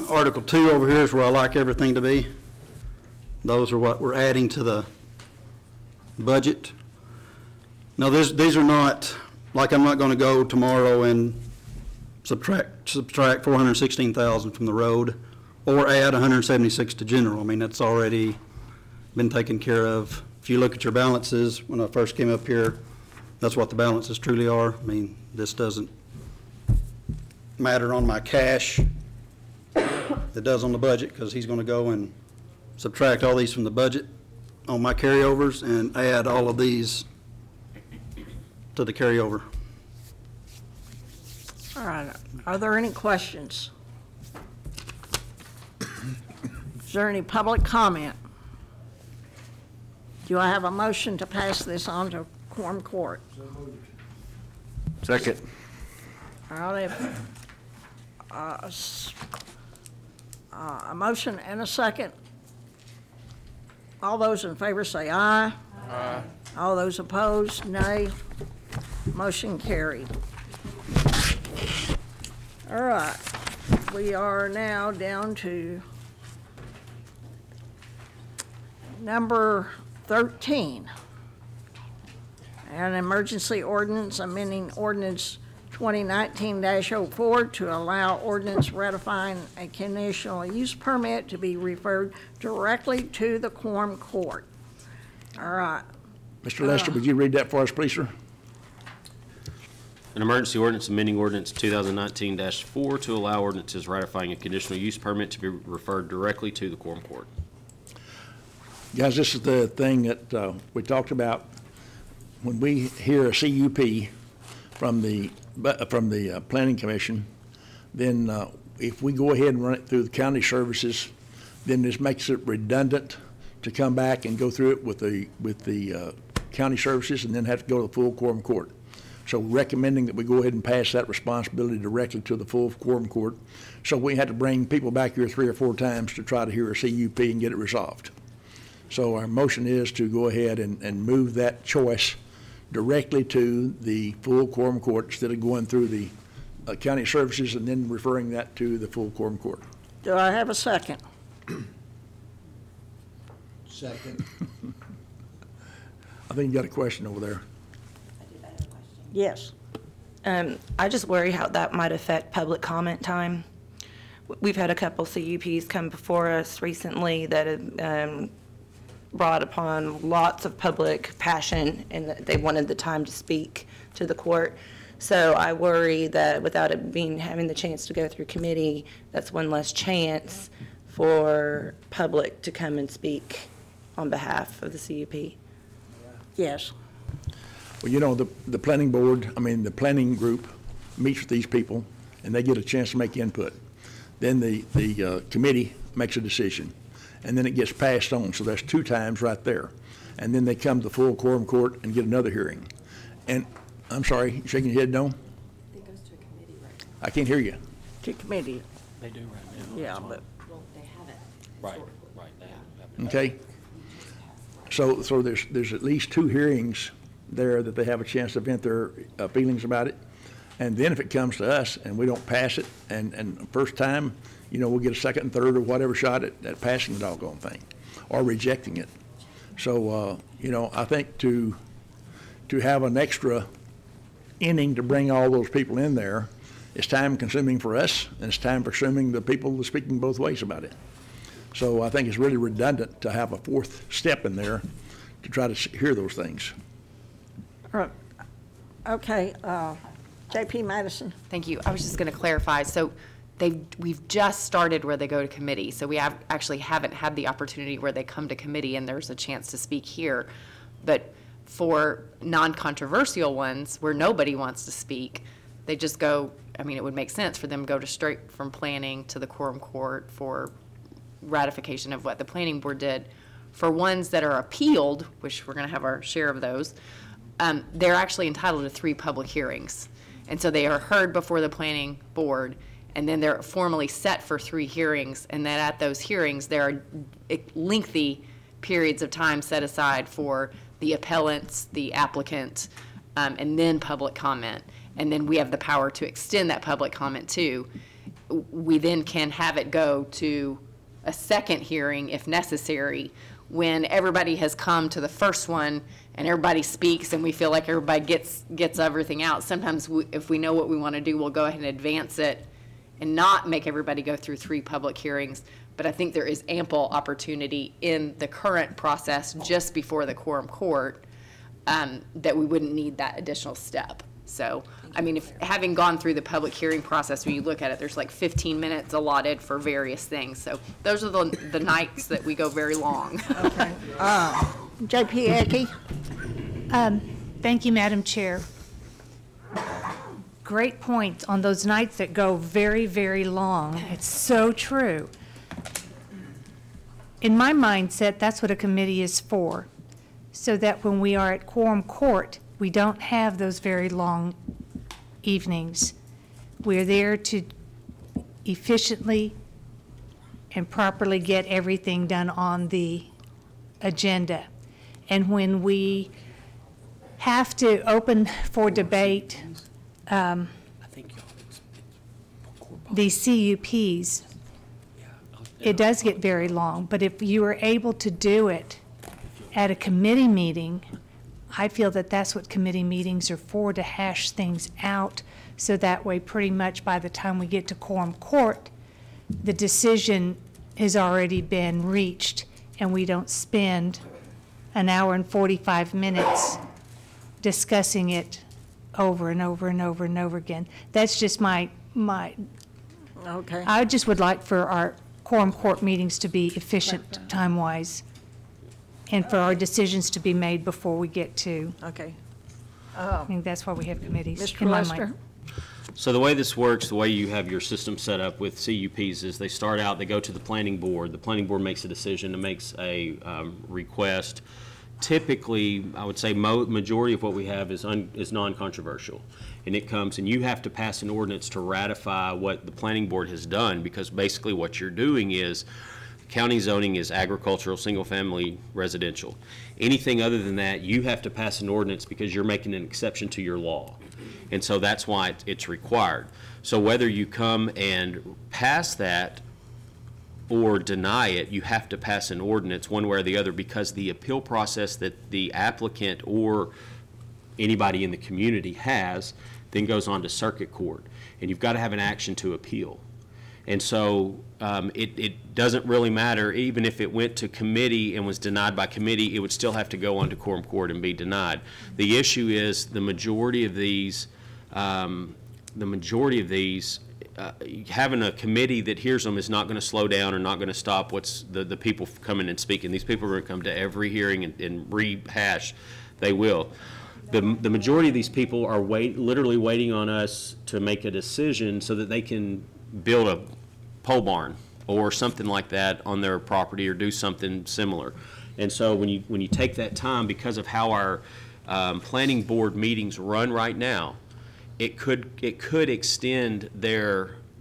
Article 2 over here is where I like everything to be. Those are what we're adding to the budget. Now, these are not, like I'm not going to go tomorrow and subtract 416,000 from the road or add 176 to general. I mean, that's already been taken care of. If you look at your balances, when I first came up here, that's what the balances truly are. I mean, this doesn't matter on my cash. It does on the budget, because he's going to go and subtract all these from the budget on my carryovers and add all of these to the carryover.
All right. Are there any questions? Is there any public comment? Do I have a motion to pass this on to quorum court?
Second.
All right. A motion and a second. All those in favor say aye. Aye. All those opposed, nay. Motion carried. All right. We are now down to number 13. An emergency ordinance amending ordinance 2019-04 to allow ordinance ratifying a conditional use permit to be referred directly to the quorum court. All right.
Mr. Lester, would you read that for us, please, sir?
An emergency ordinance amending ordinance 2019-4 to allow ordinances ratifying a conditional use permit to be referred directly to the quorum court.
Guys, this is the thing that we talked about when we hear a CUP from the Planning Commission. Then if we go ahead and run it through the county services, then this makes it redundant to come back and go through it with the county services and then have to go to the full quorum court. So recommending that we go ahead and pass that responsibility directly to the full quorum court. So we had to bring people back here 3 or 4 times to try to hear a CUP and get it resolved. So our motion is to go ahead and move that choice directly to the full quorum court instead of going through county services and then referring that to the full quorum court.
Do I have a second?
Second.
I think you got a question over there.
Yes.
I just worry how that might affect public comment time. We've had a couple CUPs come before us recently that have brought upon lots of public passion, and that they wanted the time to speak to the court. So I worry that without it having the chance to go through committee, that's one less chance for public to come and speak on behalf of the CUP.
Yes.
Well, you know, the planning board, the planning group meets with these people, and they get a chance to make input. Then the committee makes a decision, and then it gets passed on. So that's 2 times right there. And then they come to the full quorum court and get another hearing. And, I'm sorry, you shaking your head no?
It goes to a committee, right?
I can't hear you.
To committee.
They do right now.
Yeah, but
Well, they haven't.
Right, they have.
Okay? So there's at least 2 hearings there that they have a chance to vent their feelings about it. And then if it comes to us and we don't pass it, and first time, we'll get a second and third or whatever shot at passing the doggone thing or rejecting it. So, I think to have an extra inning to bring all those people in there, it's time consuming for us, and it's time consuming the people that's speaking both ways about it. So I think it's really redundant to have a 4th step in there to try to hear those things.
okay, JP Madison.
Thank you. I was just going to clarify. So we've just started where they go to committee. So we actually haven't had the opportunity where they come to committee and there's a chance to speak here. But for non-controversial ones where nobody wants to speak, they just go, it would make sense for them to go to straight from planning to the quorum court for ratification of what the planning board did. For ones that are appealed, which we're going to have our share of those, they're actually entitled to 3 public hearings. And so they are heard before the planning board, and then they're formally set for 3 hearings, and then at those hearings, there are lengthy periods of time set aside for the appellants, the applicant, and then public comment. And then we have the power to extend that public comment too. We then can have it go to a second hearing if necessary, when everybody has come to the first one and everybody speaks and we feel like everybody gets everything out. Sometimes if we know what we want to do, we'll go ahead and advance it and not make everybody go through 3 public hearings. But I think there is ample opportunity in the current process just before the quorum court that we wouldn't need that additional step. So, if having gone through the public hearing process, when you look at it, there's like 15 minutes allotted for various things. So those are the nights that we go very long.
Okay. JP Ecke.
Thank you, Madam Chair. Great point on those nights that go very, very long. It's so true. In my mindset, that's what a committee is for, so that when we are at quorum court, we don't have those very long evenings. We're there to efficiently and properly get everything done on the agenda. And when we have to open for debate these CUPs, it does get very long. But if you are able to do it at a committee meeting, I feel that that's what committee meetings are for, to hash things out, so that way pretty much by the time we get to quorum court, the decision has already been reached and we don't spend an hour and 45 minutes discussing it over and over and over and over again. That's just my
Okay.
I just would like for our quorum court meetings to be efficient time-wise, and for our decisions to be made before we get to,
Okay.
I think that's why we have committees,
Mr.
in my
Lester?
mind.
So the way this works, the way you have your system set up with CUPs is they start out, they go to the planning board. The planning board makes a decision and makes a request. Typically, I would say majority of what we have is non-controversial. And it comes, and you have to pass an ordinance to ratify what the planning board has done, because basically what you're doing is, county zoning is agricultural, single-family, residential. Anything other than that, you have to pass an ordinance because you're making an exception to your law. And so that's why it's required. So whether you come and pass that or deny it, you have to pass an ordinance one way or the other, because the appeal process that the applicant or anybody in the community has then goes on to circuit court, and you've got to have an action to appeal. And so it doesn't really matter, even if it went to committee and was denied by committee, it would still have to go on to quorum court and be denied. The issue is the majority of these, having a committee that hears them is not going to slow down or not going to stop what's the people coming and speaking. These people are going to come to every hearing and rehash. They will. The majority of these people are literally waiting on us to make a decision so that they can build a pole barn or something like that on their property or do something similar. And so when you take that time, because of how our planning board meetings run right now, it could extend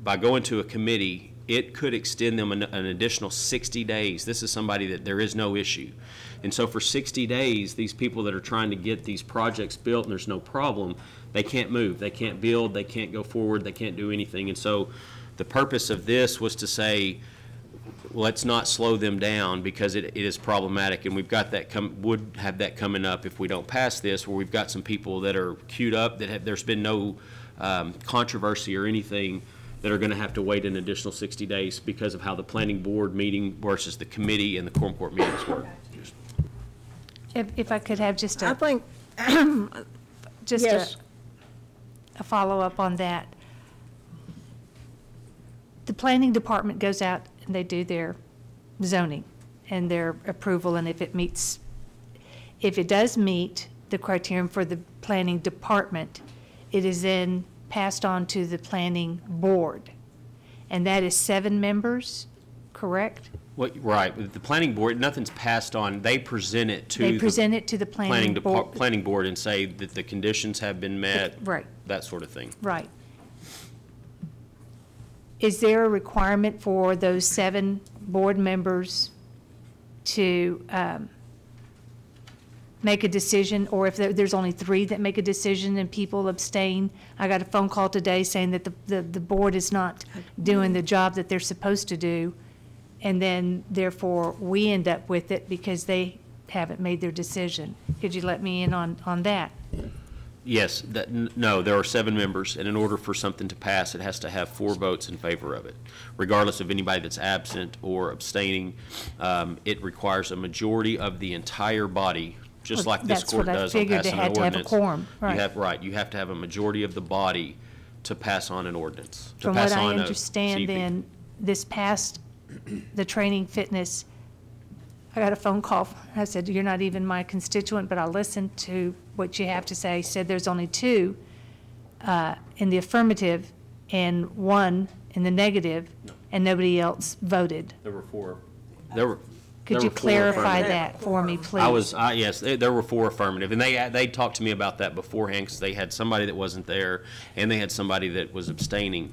by going to a committee, it could extend them an additional 60 days. This is somebody that there is no issue. And so for 60 days, these people that are trying to get these projects built and there's no problem, they can't move, they can't build, they can't go forward, they can't do anything. And so the purpose of this was to say, let's not slow them down, because it is problematic. And we've got that would have that coming up if we don't pass this, where we've got some people that are queued up that there's been no controversy or anything, that are going to have to wait an additional 60 days because of how the planning board meeting versus the committee and the quorum court meetings work.
If I could have just
I think,
just
yes.
a follow-up on that. The planning department goes out and they do their zoning and their approval, and if it does meet the criterion for the planning department, it is then passed on to the planning board. And that is 7 members, correct?
Right. With the planning board, nothing's passed on. They present it to
the planning board.
Planning board and say that the conditions have been met.
Right.
That sort of thing.
Right. Is there a requirement for those 7 board members to make a decision, or if there's only 3 that make a decision and people abstain? I got a phone call today saying that the board is not doing the job that they're supposed to do, and then therefore we end up with it because they haven't made their decision. Could you let me in on that?
Yes. No, there are 7 members, and in order for something to pass, it has to have 4 votes in favor of it. Regardless of anybody that's absent or abstaining, it requires a majority of the entire body, just like this court does on passing an ordinance. That's what I figured, they had to have a quorum. Right. You have to have a majority of the body to pass on an ordinance.
From what I understand, then, this past the training fitness, I got a phone call. I said, you're not even my constituent, but I listened to what you have to say. He said there's only 2 in the affirmative and 1 in the negative, and nobody else voted.
There were 4.
Could you clarify that for me, please?
Yes, there were 4 affirmative, and they talked to me about that beforehand, because they had somebody that wasn't there, and they had somebody that was abstaining.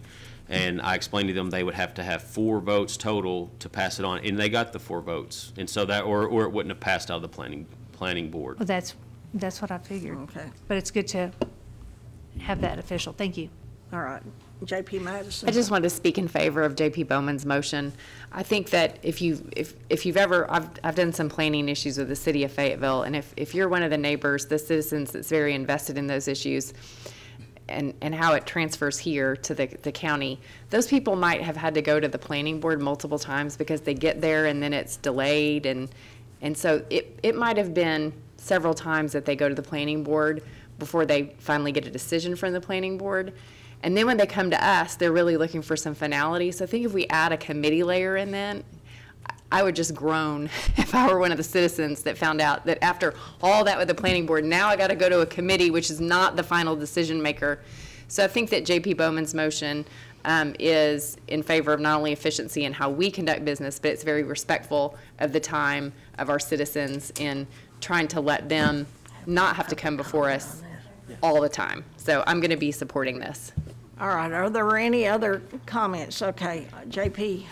And I explained to them they would have to have 4 votes total to pass it on, and they got the 4 votes, and so that, or it wouldn't have passed out of the planning board.
Well, that's what I figured.
Okay.
But it's good to have that official. Thank you.
All right. J.P. Madison.
I just wanted to speak in favor of J.P. Bowman's motion. I think that if you've ever, I've done some planning issues with the city of Fayetteville, and if you're one of the neighbors, the citizens that's very invested in those issues, and how it transfers here to the county, those people might have had to go to the planning board multiple times because they get there and then it's delayed, and so it might have been several times that they go to the planning board before they finally get a decision from the planning board. And then when they come to us, they're really looking for some finality. So I think if we add a committee layer in, then I would just groan if I were one of the citizens that found out that after all that with the planning board, now I got to go to a committee, which is not the final decision maker. So I think that J.P. Bowman's motion is in favor of not only efficiency in how we conduct business, but it's very respectful of the time of our citizens in trying to let them not have to come before us all the time. So I'm going to be supporting this.
All right. Are there any other comments? Okay. J.P.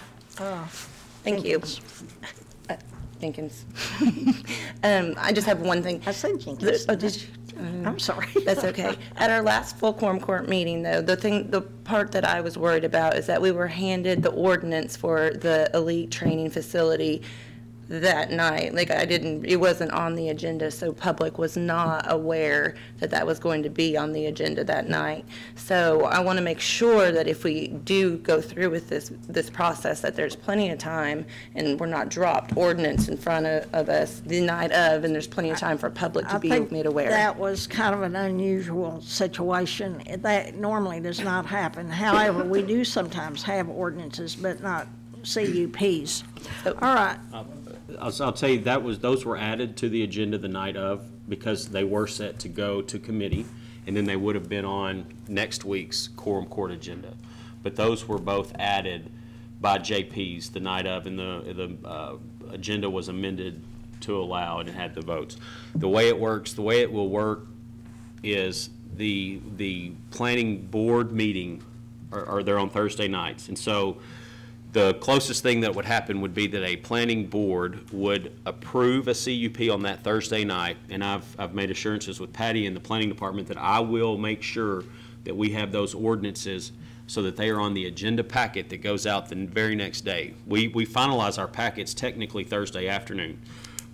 Thank you. Deakins. I just have one thing.
I said Jenkins.
Oh, did you?
I'm sorry.
That's okay. At our last full quorum court meeting, though, the part that I was worried about is that we were handed the ordinance for the elite training facility that night. Like, it wasn't on the agenda, so public was not aware that that was going to be on the agenda that night. So I want to make sure that if we do go through with this process, that there's plenty of time and we're not dropped ordinance in front of us the night of, and there's plenty of time for public to be made aware.
That was kind of an unusual situation. That normally does not happen. However, we do sometimes have ordinances, but not CUPs. All right.
I'll tell you, those were added to the agenda the night of because they were set to go to committee, and then they would have been on next week's quorum court agenda. But those were both added by JPs the night of, and the agenda was amended to allow, and it had the votes. The way it works, the way it will work is the planning board meeting, or they're on Thursday nights, and so the closest thing that would happen would be that a planning board would approve a CUP on that Thursday night, and I've made assurances with Patty and the planning department that I will make sure that we have those ordinances so that they are on the agenda packet that goes out the very next day. We finalize our packets technically Thursday afternoon,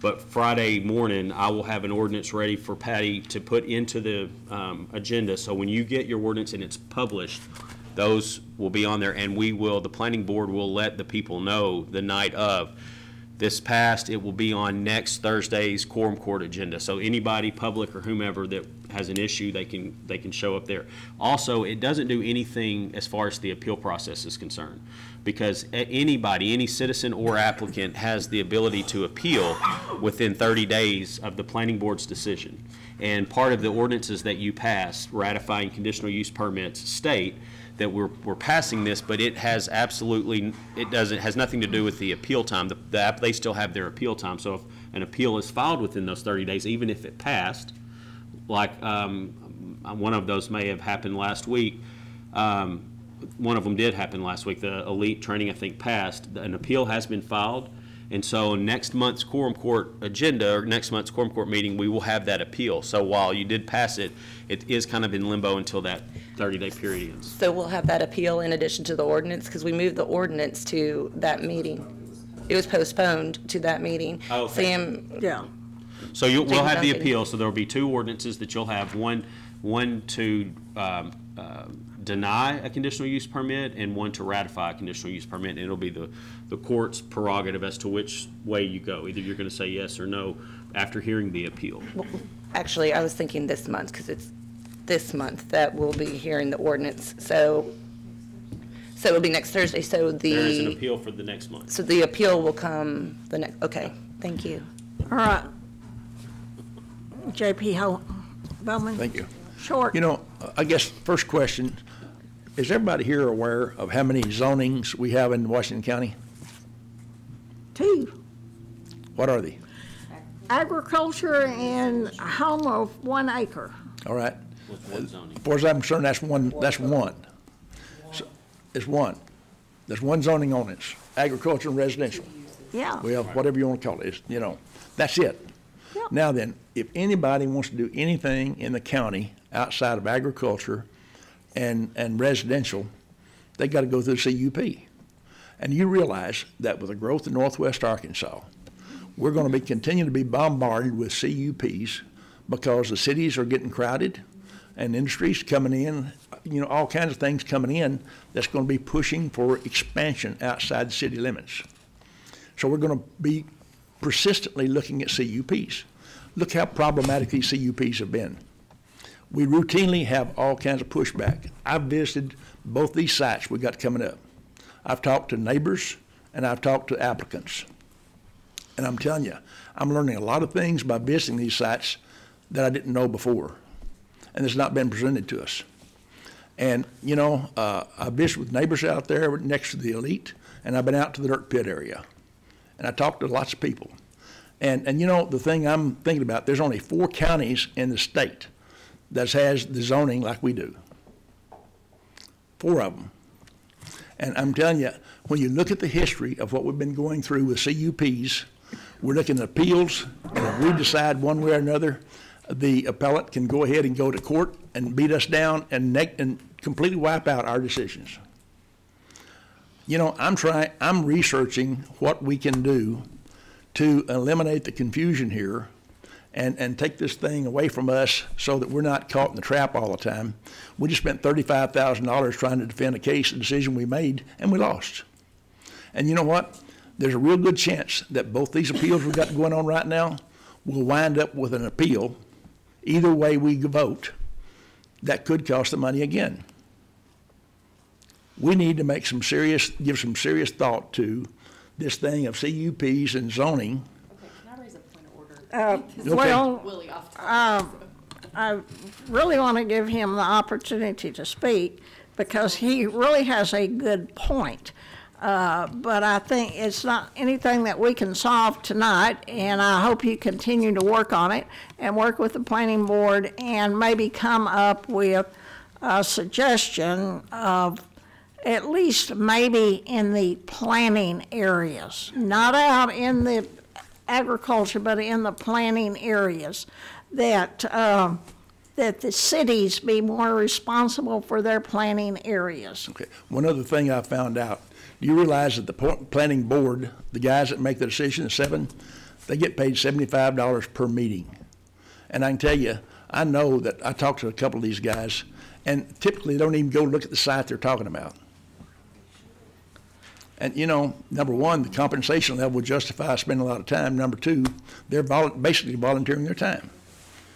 but Friday morning I will have an ordinance ready for Patty to put into the agenda, so when you get your ordinance and it's published, those will be on there, and the planning board will let the people know the night of. This passed, it will be on next Thursday's quorum court agenda. So anybody, public or whomever, that has an issue, they can show up there. Also, it doesn't do anything as far as the appeal process is concerned, because anybody, any citizen or applicant, has the ability to appeal within 30 days of the planning board's decision. And part of the ordinances that you pass ratifying conditional use permits state that we're passing this, but it has has nothing to do with the appeal time. They still have their appeal time. So if an appeal is filed within those 30 days, even if it passed, like one of those may have happened last week. One of them did happen last week. The elite training, I think, passed. An appeal has been filed. And so next month's quorum court agenda, or next month's quorum court meeting, we will have that appeal. So while you did pass it, it is kind of in limbo until that 30-day period ends.
So we'll have that appeal in addition to the ordinance, because we moved the ordinance to that meeting. It was postponed to that meeting.
Okay.
Sam.
Yeah.
So we'll have the appeal. So there will be two ordinances that you'll have. One to deny a conditional use permit, and one to ratify a conditional use permit. And it'll be the court's prerogative as to which way you go. Either you're going to say yes or no after hearing the appeal.
Well, actually, I was thinking this month, because it's this month that we'll be hearing the ordinance. So it'll be next Thursday. So there
is an appeal for the next month.
So the appeal will come the next. Okay, thank you.
All right. JP Bowman.
Thank you.
Short.
You know, I guess first question, is everybody here aware of how many zonings we have in Washington County?
2.
What are they?
Agriculture and a home of 1 acre.
All right.
With one zoning.
As far as I'm concerned, that's one. So it's one. There's one zoning ordinance, agriculture and residential.
Yeah.
Well, whatever you want to call it, that's it.
Yeah.
Now then, if anybody wants to do anything in the county outside of agriculture and residential, they got to go through the CUP. And you realize that with the growth in Northwest Arkansas, we're going to continue to be bombarded with CUPs because the cities are getting crowded and industries coming in, all kinds of things coming in that's going to be pushing for expansion outside the city limits. So we're going to be persistently looking at CUPs. Look how problematic these CUPs have been. We routinely have all kinds of pushback. I've visited both these sites we got coming up. I've talked to neighbors and I've talked to applicants. And I'm telling you, I'm learning a lot of things by visiting these sites that I didn't know before, and it's not been presented to us. And, I visited with neighbors out there next to the elite, and I've been out to the dirt pit area. And I talked to lots of people. And the thing I'm thinking about, there's only 4 counties in the state that has the zoning like we do. 4 of them. And I'm telling you, when you look at the history of what we've been going through with CUPs, We're looking at appeals, and if we decide one way or another, the appellate can go ahead and go to court and beat us down and completely wipe out our decisions. You know, I'm researching what we can do to eliminate the confusion here and take this thing away from us so that we're not caught in the trap all the time. We just spent $35,000 trying to defend a case, a decision we made, and we lost. And you know what? There's a real good chance that both these appeals we've got going on right now will wind up with an appeal. Either way we vote, that could cost the money again. We need to make give some serious thought to this thing of CUPs and zoning.
Can I raise a point of order?
Well,
Willie off.
I really want to give him the opportunity to speak because he really has a good point. But I think it's not anything that we can solve tonight, and I hope you continue to work on it and work with the planning board and maybe come up with a suggestion of at least maybe in the planning areas, not out in the agriculture, but in the planning areas, that that the cities be more responsible for their planning areas.
Okay. One other thing I found out. Do you realize that the planning board, the guys that make the decision, the 7, they get paid $75 per meeting. And I can tell you, I know that I talked to a couple of these guys, and typically they don't even go look at the site they're talking about. And, you know, number one, the compensation level would justify spending a lot of time. Number two, they're basically volunteering their time.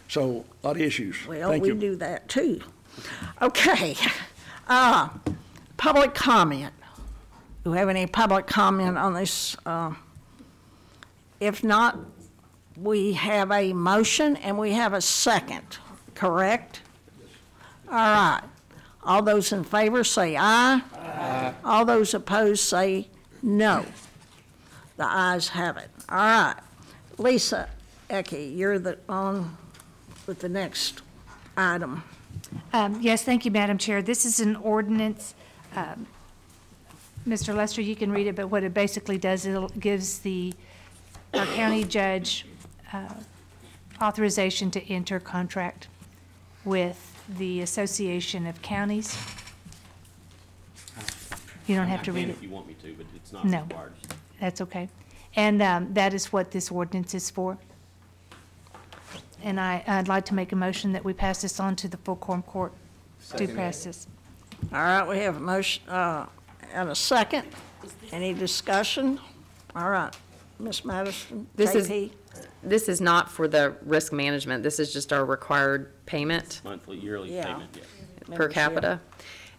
So, a lot of issues.
Well,
Thank
we
you.
do that too. Okay. Public comment. Do we have any public comment on this? If not, we have a motion and we have a second, correct? All right. All those in favor say aye. Aye. All those opposed say no. The ayes have it. All right. Lisa Ecke, you're on with the next item.
Yes, thank you, Madam Chair. This is an ordinance. Mr. Lester, you can read it, but what it basically does, it gives our county judge authorization to enter contract with the Association of Counties. You don't have to read it.
If you want me to, but it's not
No.
required.
That's okay. And that is what this ordinance is for. And I'd like to make a motion that we pass this on to the full quorum court to pass this.
All right, we have a motion and a second. Any discussion? All right, Ms. Madison, KP.
This is not for the risk management. This is just our required payment
Monthly, yearly
Yeah.
payment, yes.
per capita.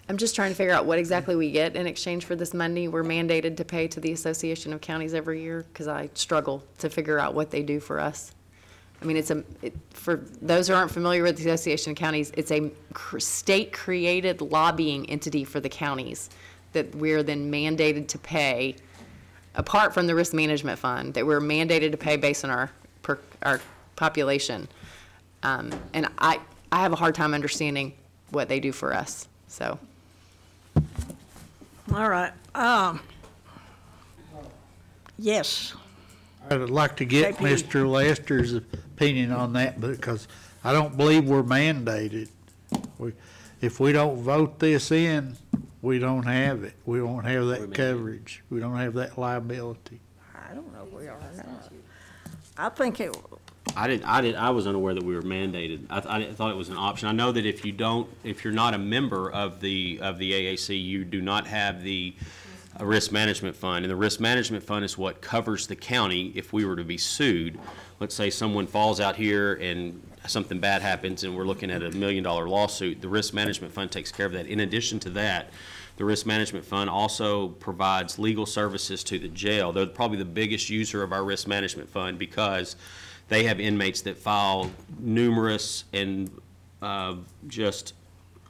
I'm just trying to figure out what exactly we get in exchange for this money we're mandated to pay to the Association of Counties every year, because I struggle to figure out what they do for us. I mean, for those who aren't familiar with the Association of Counties, it's a state-created lobbying entity for the counties that we're then mandated to pay, apart from the risk management fund, that we're mandated to pay based on our population. And I have a hard time understanding what they do for us, so.
All right. Yes.
I'd like to get
JP.
Mr. Lester's opinion on that, because I don't believe we're mandated. If we don't vote this in, we don't have it. We won't have that coverage. We don't have that liability.
I don't know if we are or not. I think it,
I was unaware that we were mandated. I thought it was an option. I know that if you're not a member of the AAC, you do not have the risk management fund, and the risk management fund is what covers the county if we were to be sued. Let's say someone falls out here and something bad happens and we're looking at $1 million lawsuit. The risk management fund takes care of that. In addition to that, the risk management fund also provides legal services to the jail. They're probably the biggest user of our risk management fund because they have inmates that file numerous and just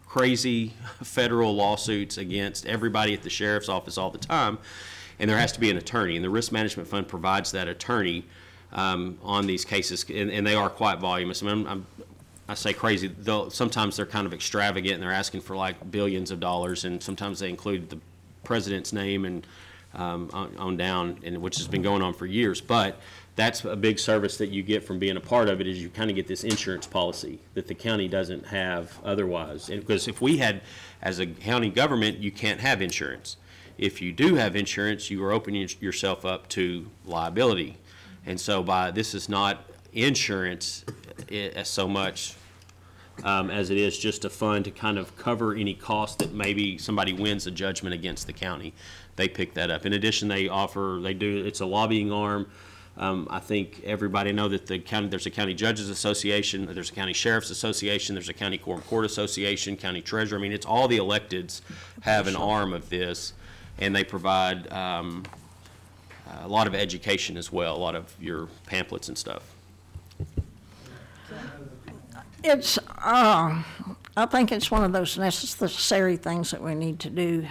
crazy federal lawsuits against everybody at the sheriff's office all the time, and there has to be an attorney, and the risk management fund provides that attorney on these cases, and they are quite voluminous. I mean, I say crazy, though sometimes they're kind of extravagant and they're asking for like billions of dollars, and sometimes they include the president's name and on down, and which has been going on for years. But that's a big service that you get from being a part of it, is you kind of get this insurance policy that the county doesn't have otherwise. And because if we had, as a county government, you can't have insurance. If you do have insurance, you are opening yourself up to liability. And so this is not insurance so much as it is just a fund to kind of cover any cost that maybe somebody wins a judgment against the county. They pick that up. In addition, it's a lobbying arm. I think everybody know that there's a county judges association, there's a county sheriff's association, there's a county court association, county treasurer. I mean, it's all the electeds have an arm of this, and they provide a lot of education as well, a lot of your pamphlets and stuff.
It's, I think it's one of those necessary things that we need to do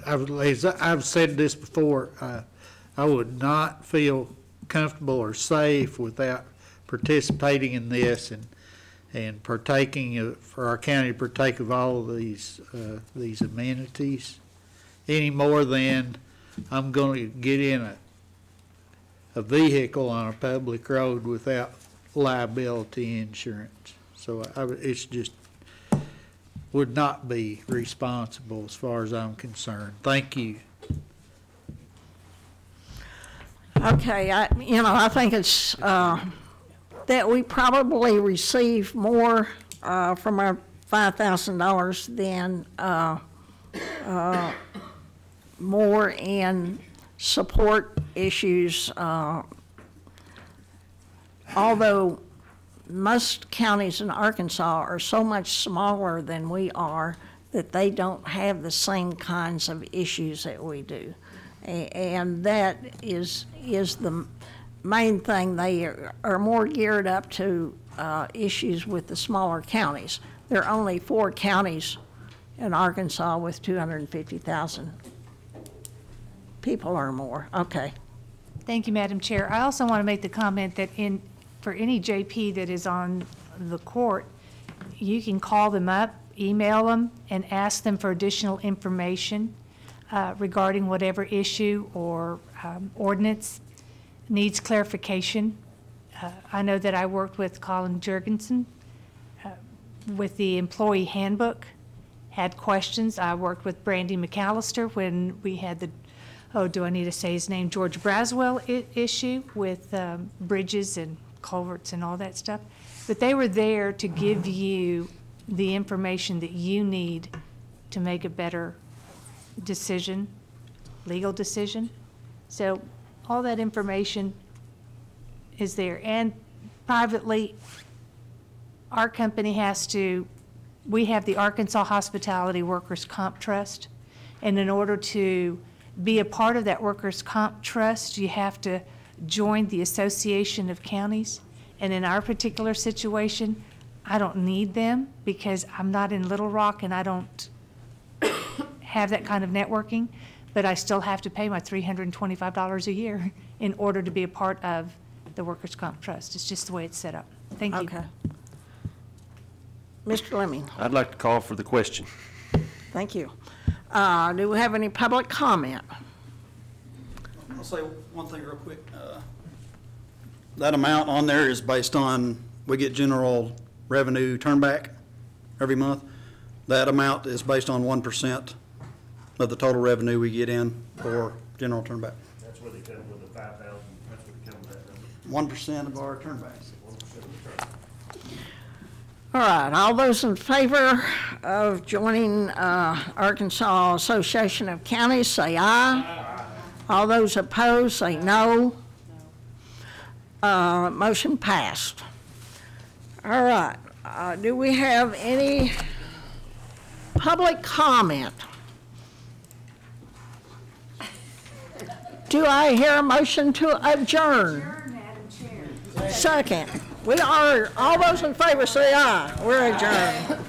I've said this before, I would not feel comfortable or safe without participating in this and partaking for our county to partake of all of these amenities, any more than I'm going to get in a vehicle on a public road without liability insurance. So it's just would not be responsible as far as I'm concerned. Thank you.
Okay, I think it's that we probably receive more from our $5,000 than more in support issues, although most counties in Arkansas are so much smaller than we are that they don't have the same kinds of issues that we do. And that is the main thing. They are more geared up to issues with the smaller counties. There are only 4 counties in Arkansas with 250,000 people or more. Okay.
Thank you, Madam Chair. I also want to make the comment that for any JP that is on the court, you can call them up, email them, and ask them for additional information regarding whatever issue or ordinance needs clarification. I know that I worked with Colin Jurgensen with the employee handbook, had questions. I worked with Brandy McAllister when we had the, do I need to say his name, George Braswell issue with bridges and culverts and all that stuff. But they were there to give you the information that you need to make a better decision, legal decision. So all that information is there. And privately, our company we have the Arkansas Hospitality Workers' Comp Trust. And in order to be a part of that Workers' Comp Trust, you have to join the Association of Counties. And in our particular situation, I don't need them because I'm not in Little Rock and I don't have that kind of networking, but I still have to pay my $325 a year in order to be a part of the Workers' Comp Trust. It's just the way it's set up. Thank you.
Okay. Mr. Lemming.
I'd like to call for the question.
Thank you. Do we have any public comment?
I'll say one thing real quick. That amount on there is based on, we get general revenue turnback every month. That amount is based on 1% of the total revenue we get in for general turnback.
That's where they come with the 5,000. That's where they come with that.
1% of our turnbacks.
All right, all those in favor of joining Arkansas Association of Counties, say aye. Aye. All those opposed, say no. Motion passed. All right, do we have any public comment? Do I hear a motion to adjourn? Madam Chair. Second. We are, all those in favor say aye. We're adjourned.